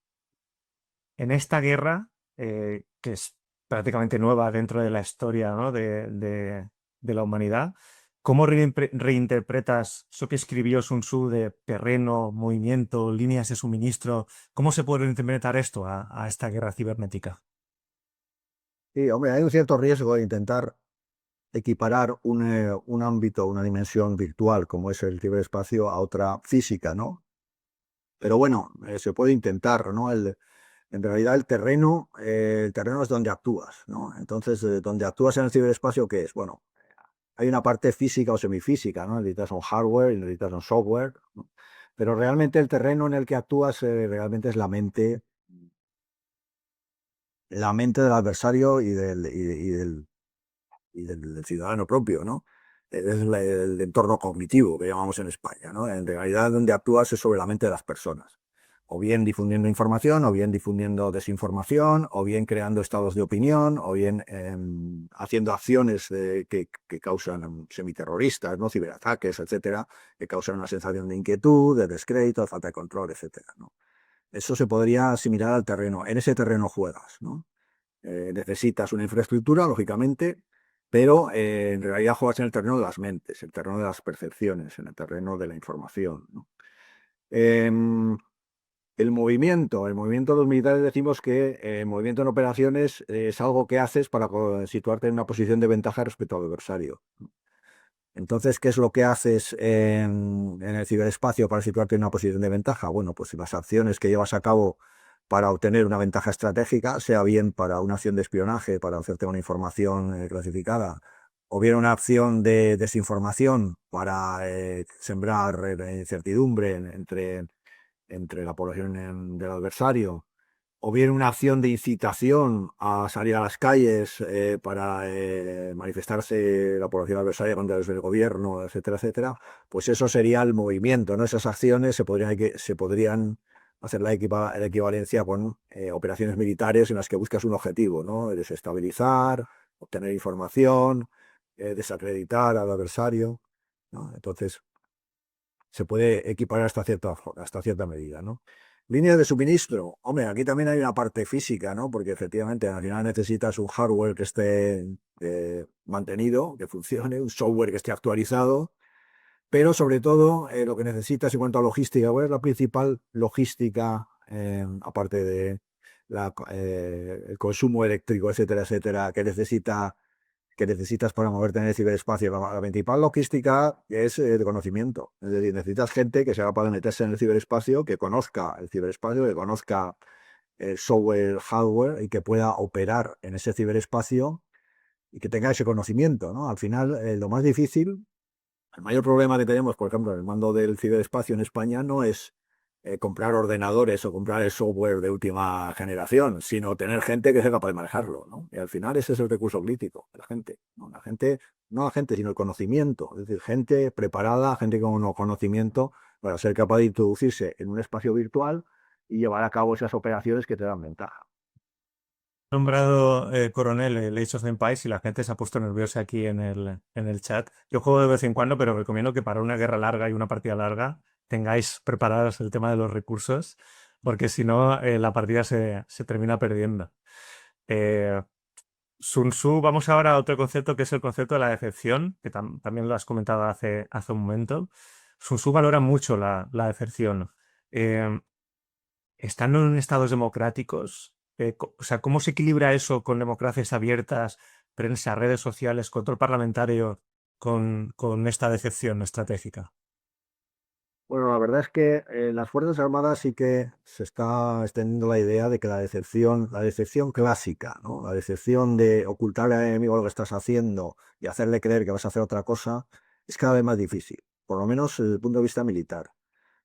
En esta guerra, que es prácticamente nueva dentro de la historia, ¿no? de la humanidad, ¿Cómo reinterpretas eso que escribió Sun Tzu de terreno, movimiento, líneas de suministro? ¿Cómo se puede interpretar esto a esta guerra cibernética? Sí, hombre, hay un cierto riesgo de intentar equiparar un ámbito, una dimensión virtual como es el ciberespacio a otra física, ¿no? Pero bueno, se puede intentar, ¿no? En realidad el terreno es donde actúas, ¿no? Entonces, donde actúas en el ciberespacio, ¿qué es? Bueno, hay una parte física o semifísica, ¿no? Necesitas un hardware y necesitas un software, ¿no? Pero realmente el terreno en el que actúas realmente es la mente del adversario y del ciudadano propio, ¿no? Es el entorno cognitivo que llamamos en España, ¿no? En realidad donde actúas es sobre la mente de las personas, o bien difundiendo información, o bien difundiendo desinformación, o bien creando estados de opinión, o bien haciendo acciones que causan semiterroristas, ¿no? Ciberataques, etcétera, que causan una sensación de inquietud, de descrédito, de falta de control, etcétera, ¿no? Eso se podría asimilar al terreno. En ese terreno juegas, ¿no? Necesitas una infraestructura, lógicamente, pero en realidad juegas en el terreno de las mentes, el terreno de las percepciones, en el terreno de la información, ¿no? Em, el movimiento de los militares decimos que el movimiento en operaciones es algo que haces para situarte en una posición de ventaja respecto al adversario. Entonces, ¿qué es lo que haces en el ciberespacio para situarte en una posición de ventaja? Bueno, pues las acciones que llevas a cabo para obtener una ventaja estratégica, sea bien para una acción de espionaje, para hacerte una información clasificada, o bien una acción de desinformación para sembrar incertidumbre entre la población del adversario, o bien una acción de incitación a salir a las calles para manifestarse la población adversaria contra el gobierno, etcétera, etcétera, pues eso sería el movimiento, ¿no? Esas acciones se podrían hacer la equivalencia con operaciones militares en las que buscas un objetivo, ¿no? Desestabilizar, obtener información, desacreditar al adversario, ¿no? Entonces, se puede equiparar hasta cierta medida, ¿no? Líneas de suministro. Hombre, aquí también hay una parte física, ¿no? Porque efectivamente al final necesitas un hardware que esté mantenido, que funcione, un software que esté actualizado, pero sobre todo lo que necesitas en cuanto a logística, ¿cuál es la principal logística, aparte de el consumo eléctrico, etcétera, etcétera, que necesitas para moverte en el ciberespacio? La principal logística es el conocimiento. Es decir, necesitas gente que sea capaz de meterse en el ciberespacio, que conozca el ciberespacio, que conozca el software, hardware y que pueda operar en ese ciberespacio y que tenga ese conocimiento, ¿no? Al final, lo más difícil, el mayor problema que tenemos, por ejemplo, en el mando del ciberespacio en España no es comprar ordenadores o comprar el software de última generación, sino tener gente que sea capaz de manejarlo, ¿no? Y al final ese es el recurso crítico, la gente, ¿no? No la gente, sino el conocimiento, es decir, gente preparada, gente con un conocimiento para ser capaz de introducirse en un espacio virtual y llevar a cabo esas operaciones que te dan ventaja. Nombrado coronel el Age of Empires y la gente se ha puesto nerviosa aquí en el chat. Yo juego de vez en cuando, pero recomiendo que para una guerra larga y una partida larga tengáis preparados el tema de los recursos, porque si no, la partida se termina perdiendo. Eh, Sun Tzu, vamos ahora a otro concepto que es el concepto de la decepción, que también lo has comentado hace un momento. Sun Tzu valora mucho la decepción. Eh, Estando en estados democráticos, o sea, ¿cómo se equilibra eso con democracias abiertas, prensa, redes sociales, control parlamentario, con esta decepción estratégica? Bueno, la verdad es que en las Fuerzas Armadas sí que se está extendiendo la idea de que la decepción clásica, ¿no? La decepción de ocultarle al enemigo lo que estás haciendo y hacerle creer que vas a hacer otra cosa, es cada vez más difícil, por lo menos desde el punto de vista militar,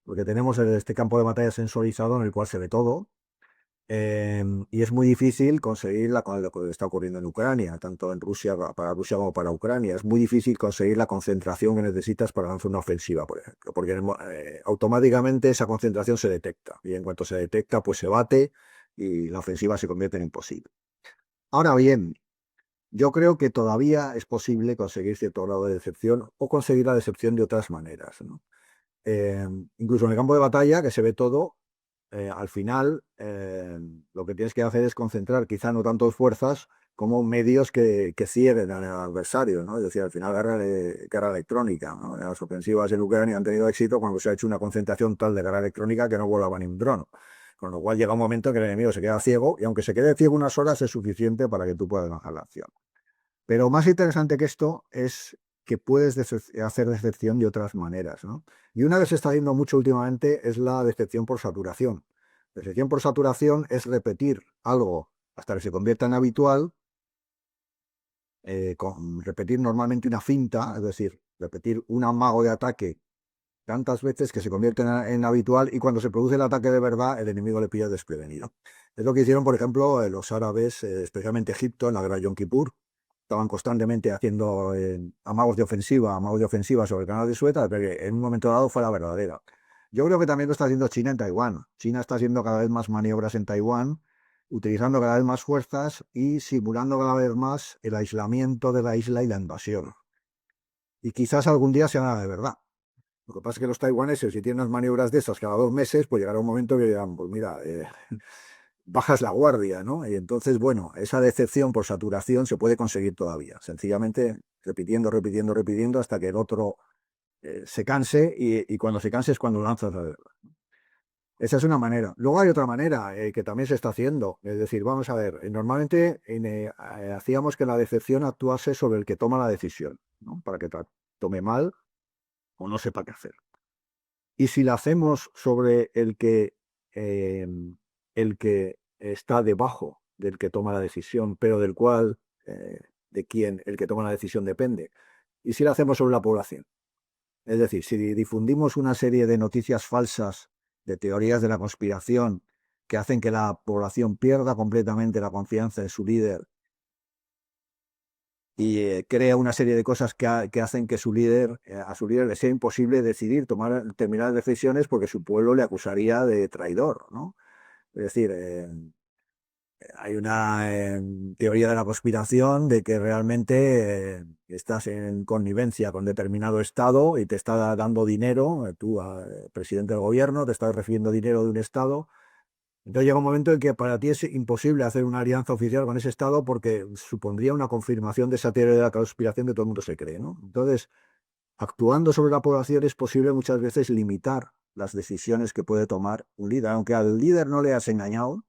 porque tenemos este campo de batalla sensorizado en el cual se ve todo, y es muy difícil conseguirla con lo que está ocurriendo en Ucrania, tanto en Rusia, para Rusia como para Ucrania. Es muy difícil conseguir la concentración que necesitas para lanzar una ofensiva, por ejemplo, porque automáticamente esa concentración se detecta y en cuanto se detecta, pues se bate y la ofensiva se convierte en imposible. Ahora bien, yo creo que todavía es posible conseguir cierto grado de decepción o conseguir la decepción de otras maneras, ¿no? Incluso en el campo de batalla, que se ve todo, al final lo que tienes que hacer es concentrar quizá no tanto fuerzas, como medios que cieguen al adversario, ¿no? Es decir, al final guerra electrónica, ¿no? Las ofensivas en Ucrania han tenido éxito cuando se ha hecho una concentración tal de guerra electrónica que no volaba ni un dron. Con lo cual llega un momento que el enemigo se queda ciego y aunque se quede ciego unas horas es suficiente para que tú puedas lanzar la acción. Pero más interesante que esto es que puedes hacer decepción de otras maneras, ¿no? Y una que se está haciendo mucho últimamente es la decepción por saturación. Decepción por saturación es repetir algo hasta que se convierta en habitual, repetir normalmente una finta, es decir, repetir un amago de ataque tantas veces que se convierte en habitual y cuando se produce el ataque de verdad, el enemigo le pilla desprevenido. Es lo que hicieron, por ejemplo, los árabes, especialmente Egipto, en la guerra de Yom Kippur. Estaban constantemente haciendo amagos de ofensiva sobre el canal de Suez, pero que en un momento dado fue la verdadera. Yo creo que también lo está haciendo China en Taiwán. China está haciendo cada vez más maniobras en Taiwán, utilizando cada vez más fuerzas y simulando cada vez más el aislamiento de la isla y la invasión. Y quizás algún día se haga de verdad. Lo que pasa es que los taiwaneses, si tienen unas maniobras de esas cada 2 meses, pues llegará un momento que dirán, pues mira, bajas la guardia, ¿no? Y entonces, bueno, esa decepción por saturación se puede conseguir todavía, sencillamente repitiendo hasta que el otro se canse y cuando se canse es cuando lanzas la verdad. Esa es una manera. Luego hay otra manera que también se está haciendo. Es decir, vamos a ver, normalmente hacíamos que la decepción actuase sobre el que toma la decisión, ¿no? Para que tome mal o no sepa qué hacer. Y si la hacemos sobre eh, el que está debajo del que toma la decisión, pero del cual, de quien el que toma la decisión depende, y si la hacemos sobre la población. Es decir, si difundimos una serie de noticias falsas, de teorías de la conspiración, que hacen que la población pierda completamente la confianza en su líder y crea una serie de cosas que hacen que a su líder le sea imposible decidir, tomar determinadas decisiones porque su pueblo le acusaría de traidor, ¿no? Es decir, hay una teoría de la conspiración de que realmente estás en connivencia con determinado Estado y te está dando dinero, tú, presidente del gobierno, te estás recibiendo dinero de un Estado. Entonces llega un momento en que para ti es imposible hacer una alianza oficial con ese Estado porque supondría una confirmación de esa teoría de la conspiración que todo el mundo se cree, ¿no? Entonces, actuando sobre la población es posible muchas veces limitar las decisiones que puede tomar un líder, aunque al líder no le has engañado,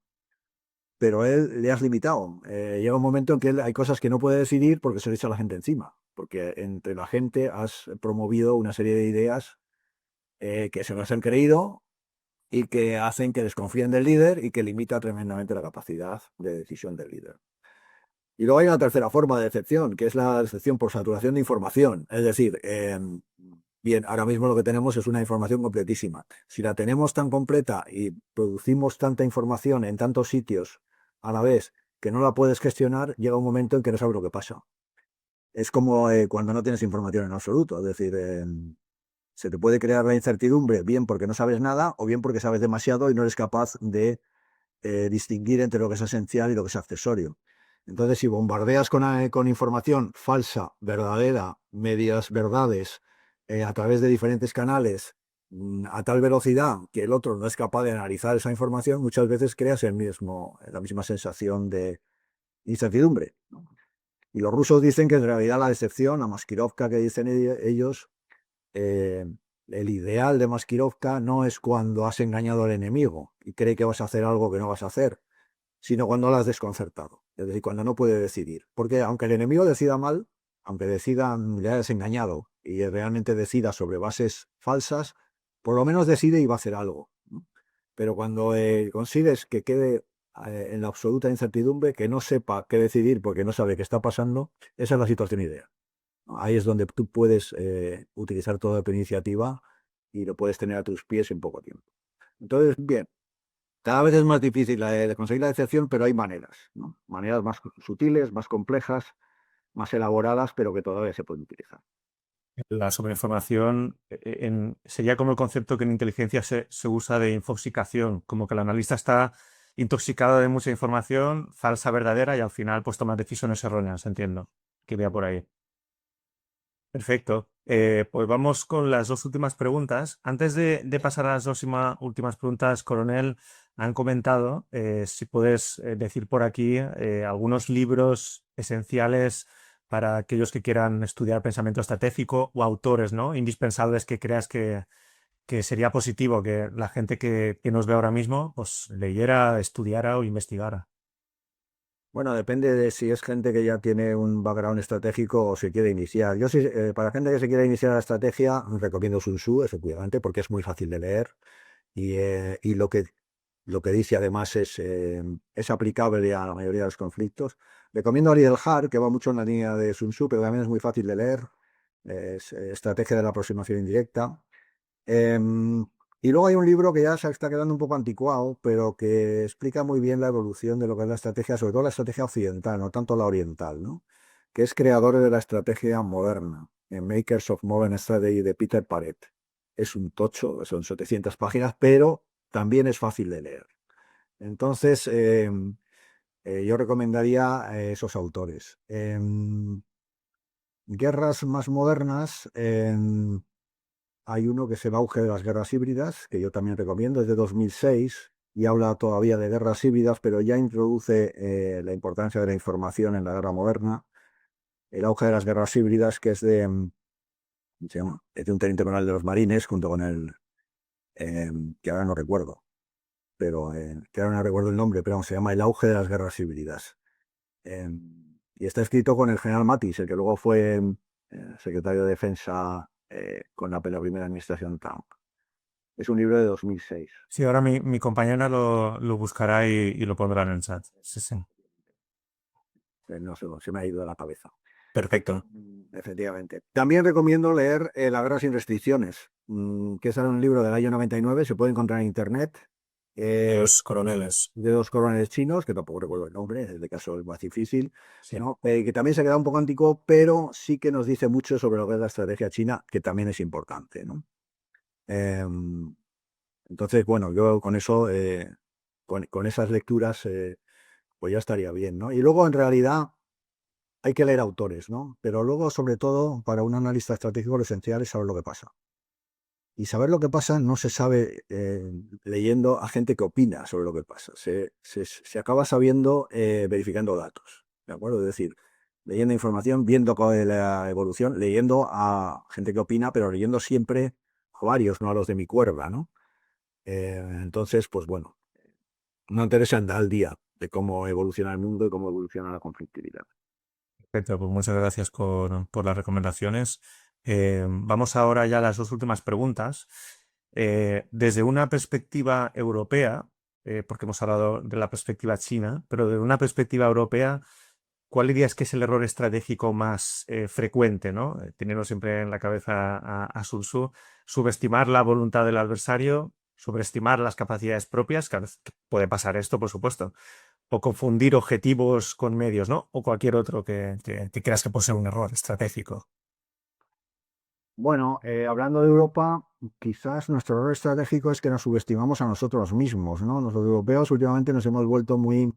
pero él le has limitado. Llega un momento en que hay cosas que no puede decidir porque se le echa la gente encima, porque entre la gente has promovido una serie de ideas que se las han creído y que hacen que desconfíen del líder y que limita tremendamente la capacidad de decisión del líder. Y luego hay una tercera forma de decepción, que es la decepción por saturación de información. Es decir, bien, ahora mismo lo que tenemos es una información completísima. Si la tenemos tan completa y producimos tanta información en tantos sitios a la vez que no la puedes gestionar, llega un momento en que no sabes lo que pasa. Es como cuando no tienes información en absoluto. Es decir, se te puede crear la incertidumbre, bien porque no sabes nada o bien porque sabes demasiado y no eres capaz de distinguir entre lo que es esencial y lo que es accesorio. Entonces, si bombardeas con información falsa, verdadera, medias verdades, a través de diferentes canales, a tal velocidad que el otro no es capaz de analizar esa información, muchas veces creas la misma sensación de incertidumbre, ¿no? Y los rusos dicen que en realidad la decepción, la maskirovka que dicen ellos, eh, el ideal de maskirovka no es cuando has engañado al enemigo y cree que vas a hacer algo que no vas a hacer, sino cuando lo has desconcertado, es decir, cuando no puede decidir. Porque aunque el enemigo decida mal, aunque le hayas engañado y realmente decida sobre bases falsas, por lo menos decide y va a hacer algo, ¿no? Pero cuando consigues que quede en la absoluta incertidumbre, que no sepa qué decidir porque no sabe qué está pasando, esa es la situación ideal, ¿no? Ahí es donde tú puedes utilizar toda tu iniciativa y lo puedes tener a tus pies en poco tiempo. Entonces, bien, cada vez es más difícil de conseguir la decepción, pero hay maneras, ¿no? Maneras más sutiles, más complejas, más elaboradas, pero que todavía se pueden utilizar. La sobreinformación sería como el concepto que en inteligencia se usa de infoxicación, como que el analista está intoxicado de mucha información, falsa, verdadera, y al final pues toma decisiones erróneas, entiendo, que vea por ahí. Perfecto. Pues vamos con las dos últimas preguntas. Antes de pasar a las dos últimas preguntas, coronel, han comentado, si puedes decir por aquí algunos libros esenciales para aquellos que quieran estudiar pensamiento estratégico o autores, ¿no? Indispensables que creas que sería positivo que la gente que nos ve ahora mismo pues leyera, estudiara o investigara. Bueno, depende de si es gente que ya tiene un background estratégico o se quiere iniciar. Yo sí, para gente que se quiere iniciar la estrategia, recomiendo Sun Tzu, efectivamente, porque es muy fácil de leer y lo que dice además es aplicable a la mayoría de los conflictos. Recomiendo a Lee Har, que va mucho en la línea de Sun Tzu, pero también es muy fácil de leer. Es Estrategia de la aproximación indirecta. Em, y luego hay un libro que ya se está quedando un poco anticuado, pero que explica muy bien la evolución de lo que es la estrategia, sobre todo la estrategia occidental, no tanto la oriental, ¿no? Que es creador de la estrategia moderna, en Makers of Modern Strategy de Peter Paret. Es un tocho, son 700 páginas, pero también es fácil de leer. Entonces, yo recomendaría esos autores. Guerras más modernas, hay uno que es El auge de las guerras híbridas, que yo también recomiendo, es de 2006 y habla todavía de guerras híbridas, pero ya introduce la importancia de la información en la guerra moderna. El auge de las guerras híbridas, que es ¿cómo se llama? Es de un teniente coronel de los marines, junto con que ahora no recuerdo, pero que ahora no recuerdo el nombre, pero se llama El auge de las guerras híbridas. Y está escrito con el general Mattis, el que luego fue secretario de Defensa con la primera administración Trump. Es un libro de 2006. Sí, ahora mi compañera lo buscará y lo pondrá en el chat. Sí, sí. No sé, se me ha ido de la cabeza. Perfecto. Efectivamente. También recomiendo leer La guerra sin restricciones, que es un libro del año 99, se puede encontrar en internet, Los coroneles. de dos coroneles chinos, que tampoco recuerdo el nombre, en este caso es más difícil, Sí. ¿no? Que también se queda un poco antiguo, pero sí que nos dice mucho sobre lo que es la estrategia china, que también es importante, ¿no? Entonces, bueno, yo con eso, con esas lecturas, pues ya estaría bien, ¿no? Y luego, en realidad, hay que leer autores, ¿no? Pero luego, sobre todo, para un analista estratégico, lo esencial es saber lo que pasa. Y saber lo que pasa no se sabe leyendo a gente que opina sobre lo que pasa. Se acaba sabiendo verificando datos, ¿de acuerdo? Es decir, leyendo información, viendo cuál es la evolución, leyendo a gente que opina, pero leyendo siempre a varios, no a los de mi cuerda, ¿no? Entonces, pues bueno, no interesa andar al día de cómo evoluciona el mundo y cómo evoluciona la conflictividad. Perfecto, pues muchas gracias por las recomendaciones. Vamos ahora ya a las dos últimas preguntas. Desde una perspectiva europea, porque hemos hablado de la perspectiva china, pero desde una perspectiva europea, ¿cuál dirías que es el error estratégico más frecuente, ¿no? Teniendo siempre en la cabeza a Sun Tzu, subestimar la voluntad del adversario, sobreestimar las capacidades propias, que a veces puede pasar esto, por supuesto, o confundir objetivos con medios, ¿no? O cualquier otro que creas que puede ser un error estratégico. Bueno, hablando de Europa, quizás nuestro error estratégico es que nos subestimamos a nosotros mismos, ¿no? Los europeos últimamente nos hemos vuelto muy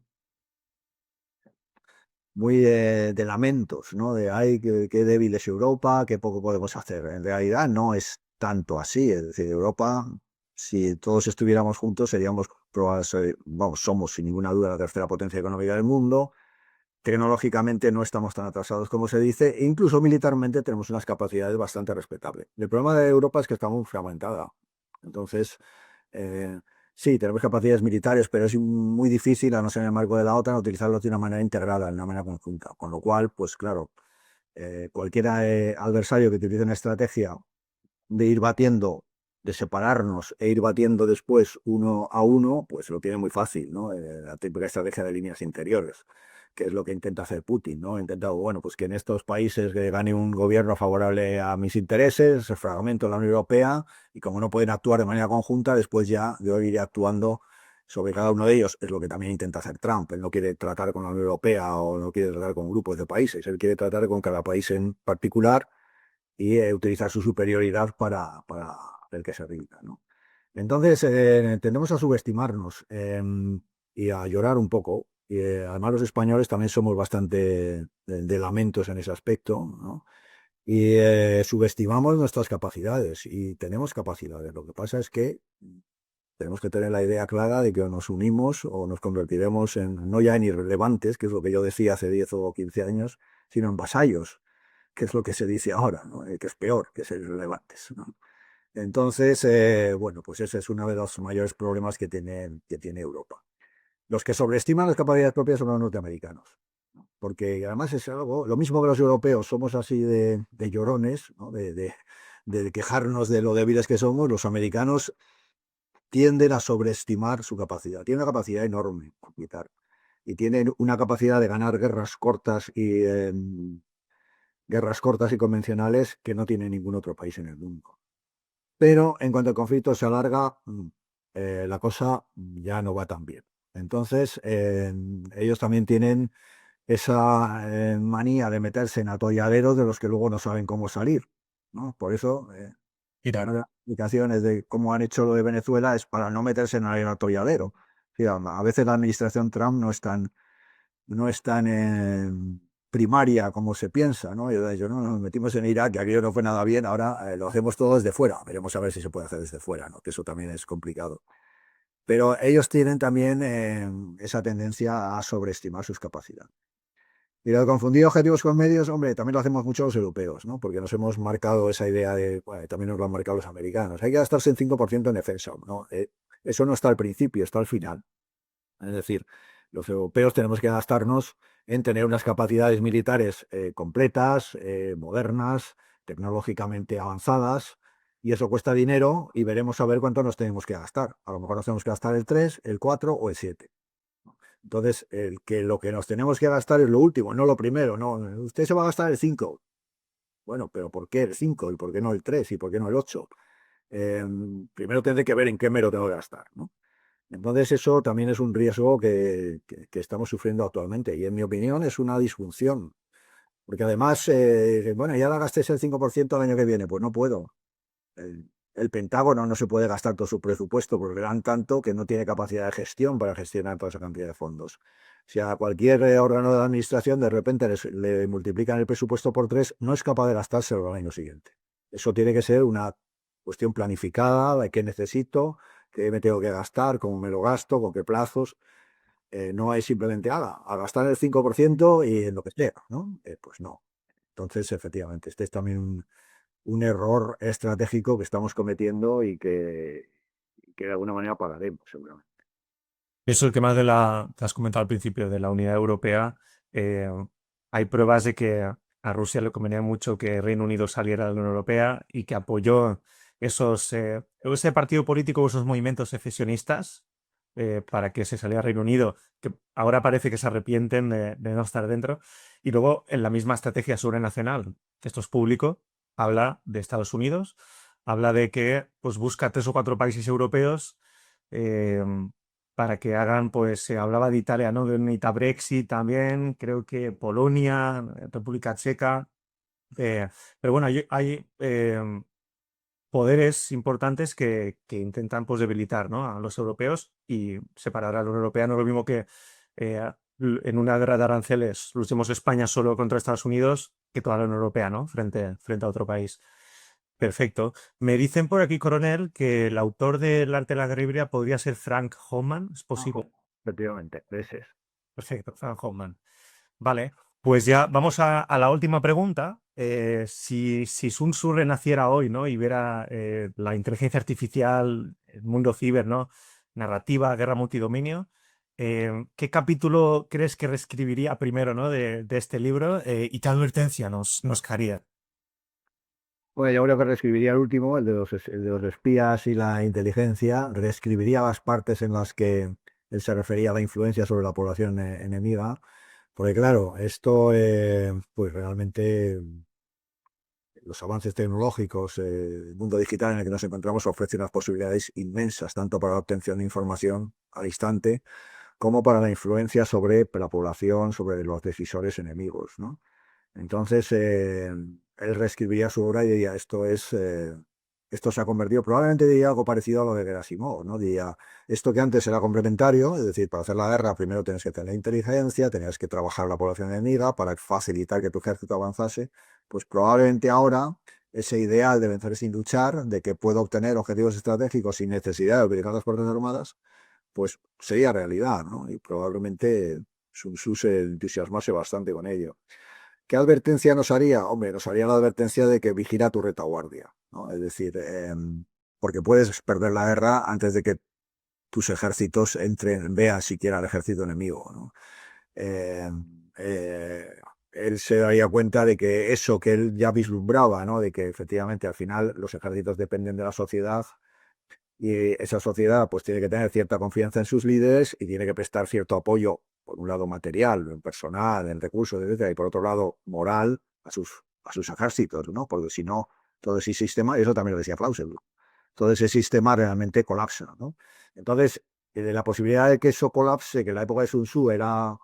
de lamentos, ¿no? De, ay, qué débil es Europa, qué poco podemos hacer. En realidad no es tanto así. Es decir, Europa, si todos estuviéramos juntos, seríamos, vamos, somos sin ninguna duda la tercera potencia económica del mundo. Tecnológicamente no estamos tan atrasados como se dice, e incluso militarmente tenemos unas capacidades bastante respetables. El problema de Europa es que está muy fragmentada. Entonces, eh, sí, tenemos capacidades militares, pero es muy difícil, a no ser en el marco de la OTAN, utilizarlo de una manera integrada, de una manera conjunta. Con lo cual, pues claro, cualquier adversario que utilice una estrategia de ir batiendo, de separarnos e ir batiendo después uno a uno, pues lo tiene muy fácil, ¿no? La típica estrategia de líneas interiores, que es lo que intenta hacer Putin, ¿no? Ha intentado, bueno, pues que en estos países que gane un gobierno favorable a mis intereses, se fragmento la Unión Europea, y como no pueden actuar de manera conjunta, después ya yo iré actuando sobre cada uno de ellos. Es lo que también intenta hacer Trump. Él no quiere tratar con la Unión Europea o no quiere tratar con grupos de países, él quiere tratar con cada país en particular y utilizar su superioridad para el que se rinda, ¿no? Entonces, tendemos a subestimarnos y a llorar un poco. Y además los españoles también somos bastante de lamentos en ese aspecto, ¿no? Y subestimamos nuestras capacidades y tenemos capacidades. Lo que pasa es que tenemos que tener la idea clara de que o nos unimos o nos convertiremos en, no ya en irrelevantes, que es lo que yo decía hace 10 o 15 años, sino en vasallos, que es lo que se dice ahora, ¿no? Que es peor que ser irrelevantes, ¿no? Entonces, bueno, pues ese es uno de los mayores problemas que tiene Europa. Los que sobreestiman las capacidades propias son los norteamericanos, ¿no? Porque además es algo, lo mismo que los europeos, somos así de llorones, ¿no? De quejarnos de lo débiles que somos, los americanos tienden a sobreestimar su capacidad. Tienen una capacidad enorme militar y tienen una capacidad de ganar guerras cortas y convencionales que no tiene ningún otro país en el mundo. Pero en cuanto el conflicto se alarga, la cosa ya no va tan bien. Entonces, ellos también tienen esa manía de meterse en atolladeros de los que luego no saben cómo salir, ¿no? Por eso, una Irán. de las explicaciones de cómo han hecho lo de Venezuela es para no meterse en el atolladero. Sí, a veces la administración Trump no es tan primaria como se piensa, ¿no? Yo, no nos metimos en Irak, que aquello no fue nada bien, ahora lo hacemos todo desde fuera. Veremos a ver si se puede hacer desde fuera, ¿no? Que eso también es complicado. Pero ellos tienen también esa tendencia a sobreestimar sus capacidades. Y lo de confundir objetivos con medios, hombre, también lo hacemos mucho los europeos, ¿no? Porque nos hemos marcado esa idea de, bueno, también nos lo han marcado los americanos, hay que gastarse el 5% en defensa, ¿no? Eso no está al principio, está al final. Es decir, los europeos tenemos que gastarnos en tener unas capacidades militares completas, modernas, tecnológicamente avanzadas, y eso cuesta dinero y veremos a ver cuánto nos tenemos que gastar. A lo mejor nos tenemos que gastar el 3, el 4 o el 7. Entonces, lo que nos tenemos que gastar es lo último, no lo primero. No, usted se va a gastar el 5. Bueno, pero ¿por qué el 5? ¿Y por qué no el 3? ¿Y por qué no el 8? Primero tendré que ver en qué me lo tengo que gastar, ¿no? Entonces eso también es un riesgo que estamos sufriendo actualmente y en mi opinión es una disfunción, porque además, bueno, ya la gastes el 5% el año que viene, pues no puedo. El Pentágono no se puede gastar todo su presupuesto porque dan tanto que no tiene capacidad de gestión para gestionar toda esa cantidad de fondos. Si a cualquier órgano de la administración de repente le multiplican el presupuesto por 3, no es capaz de gastárselo al año siguiente. Eso tiene que ser una cuestión planificada de qué necesito, qué me tengo que gastar, cómo me lo gasto, con qué plazos. No hay simplemente, a gastar el 5% y en lo que sea, ¿no? Pues no. Entonces, efectivamente, este es también un error estratégico que estamos cometiendo y que de alguna manera pagaremos, seguramente. Eso el tema que has comentado al principio, de la unidad europea, eh, hay pruebas de que a Rusia le convenía mucho que Reino Unido saliera de la Unión Europea y que apoyó ese partido político o esos movimientos secesionistas para que se saliera Reino Unido, que ahora parece que se arrepienten de no estar dentro. Y luego, en la misma estrategia sobrenacional, que esto es público, habla de Estados Unidos, habla de que pues, busca 3 o 4 países europeos eh, para que hagan, pues se hablaba de Italia, ¿no? De un Brexit también, creo que Polonia, República Checa. eh, pero bueno, hay poderes importantes que intentan pues debilitar, ¿no? A los europeos y separar a la Unión Europea. No es lo mismo que en una guerra de aranceles luchemos España solo contra Estados Unidos que toda la Unión Europea, ¿no? Frente a otro país. Perfecto. Me dicen por aquí, coronel, que el autor del arte de la guerra híbrida podría ser Frank Hoffman. ¿Es posible? Efectivamente, ese es. Perfecto, Frank Hoffman. Vale, pues ya vamos a la última pregunta. Si Sun Tzu renaciera hoy, ¿no? Y viera la inteligencia artificial, el mundo ciber, ¿no? Narrativa, guerra multidominio, ¿qué capítulo crees que reescribiría primero, ¿no? De este libro? ¿Y qué advertencia nos haría? Bueno, yo creo que reescribiría el último, el de los espías y la inteligencia, reescribiría las partes en las que él se refería a la influencia sobre la población enemiga, porque claro, esto, pues realmente los avances tecnológicos, el mundo digital en el que nos encontramos ofrece unas posibilidades inmensas, tanto para la obtención de información al instante, como para la influencia sobre la población, sobre los decisores enemigos, ¿no? Entonces, él reescribiría su obra y diría, esto se ha convertido, probablemente diría algo parecido a lo de Gerasimov, ¿no? Diría, esto que antes era complementario, es decir, para hacer la guerra primero tienes que tener inteligencia, tenías que trabajar la población enemiga para facilitar que tu ejército avanzase, pues probablemente ahora ese ideal de vencer sin luchar, de que puedo obtener objetivos estratégicos sin necesidad de utilizar las Fuerzas Armadas, pues sería realidad, ¿no? Y probablemente Sun Tzu se entusiasmase bastante con ello. ¿Qué advertencia nos haría? Hombre, nos haría la advertencia de que vigila tu retaguardia, ¿no? Es decir, porque puedes perder la guerra antes de que tus ejércitos entren, vean siquiera al ejército enemigo, ¿no? Eh, eh, Él se daría cuenta de que eso que él ya vislumbraba, ¿no? De que efectivamente al final los ejércitos dependen de la sociedad y esa sociedad pues tiene que tener cierta confianza en sus líderes y tiene que prestar cierto apoyo, por un lado material, en personal, en recursos, etcétera, y por otro lado moral a sus ejércitos, ¿no? Porque si no, todo ese sistema, y eso también lo decía Clausewitz, todo ese sistema realmente colapsa, ¿no? Entonces, de la posibilidad de que eso colapse, que en la época de Sun Tzu era,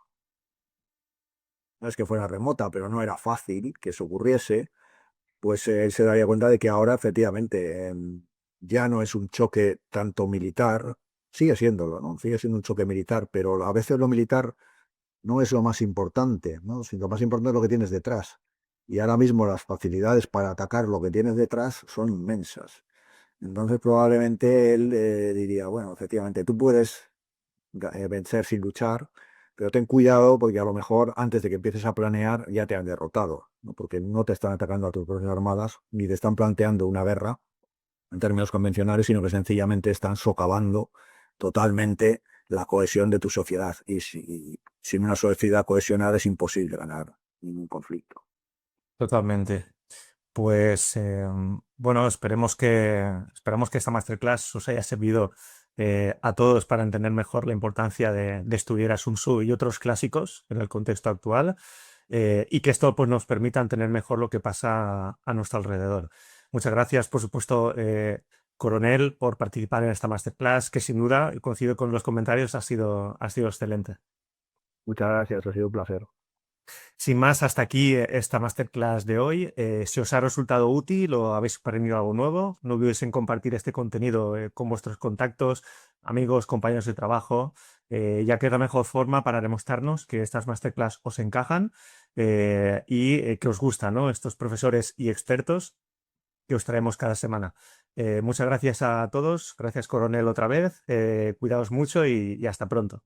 no es que fuera remota, pero no era fácil que eso ocurriese, pues él se daría cuenta de que ahora efectivamente ya no es un choque tanto militar, sigue siéndolo, ¿no? Sigue siendo un choque militar, pero a veces lo militar no es lo más importante, ¿no? Sino lo más importante es lo que tienes detrás. Y ahora mismo las facilidades para atacar lo que tienes detrás son inmensas. Entonces probablemente él diría, bueno, efectivamente, tú puedes vencer sin luchar, pero ten cuidado porque a lo mejor antes de que empieces a planear ya te han derrotado, ¿no? Porque no te están atacando a tus propias armadas, ni te están planteando una guerra en términos convencionales, sino que sencillamente están socavando totalmente la cohesión de tu sociedad. Y sin una sociedad cohesionada es imposible ganar ningún conflicto. Totalmente. Pues bueno, esperamos que esta masterclass os haya servido a todos para entender mejor la importancia de estudiar a Sun Tzu y otros clásicos en el contexto actual, y que esto pues, nos permita entender mejor lo que pasa a nuestro alrededor. Muchas gracias, por supuesto, Coronel, por participar en esta masterclass, que sin duda, y coincido con los comentarios, ha sido excelente. Muchas gracias, ha sido un placer. Sin más, hasta aquí esta masterclass de hoy. Si os ha resultado útil o habéis aprendido algo nuevo, no olvidéis en compartir este contenido con vuestros contactos, amigos, compañeros de trabajo, ya que es la mejor forma para demostrarnos que estas masterclass os encajan y que os gustan, ¿no? Estos profesores y expertos que os traemos cada semana. Muchas gracias a todos. Gracias, Coronel, otra vez. Cuidaos mucho y hasta pronto.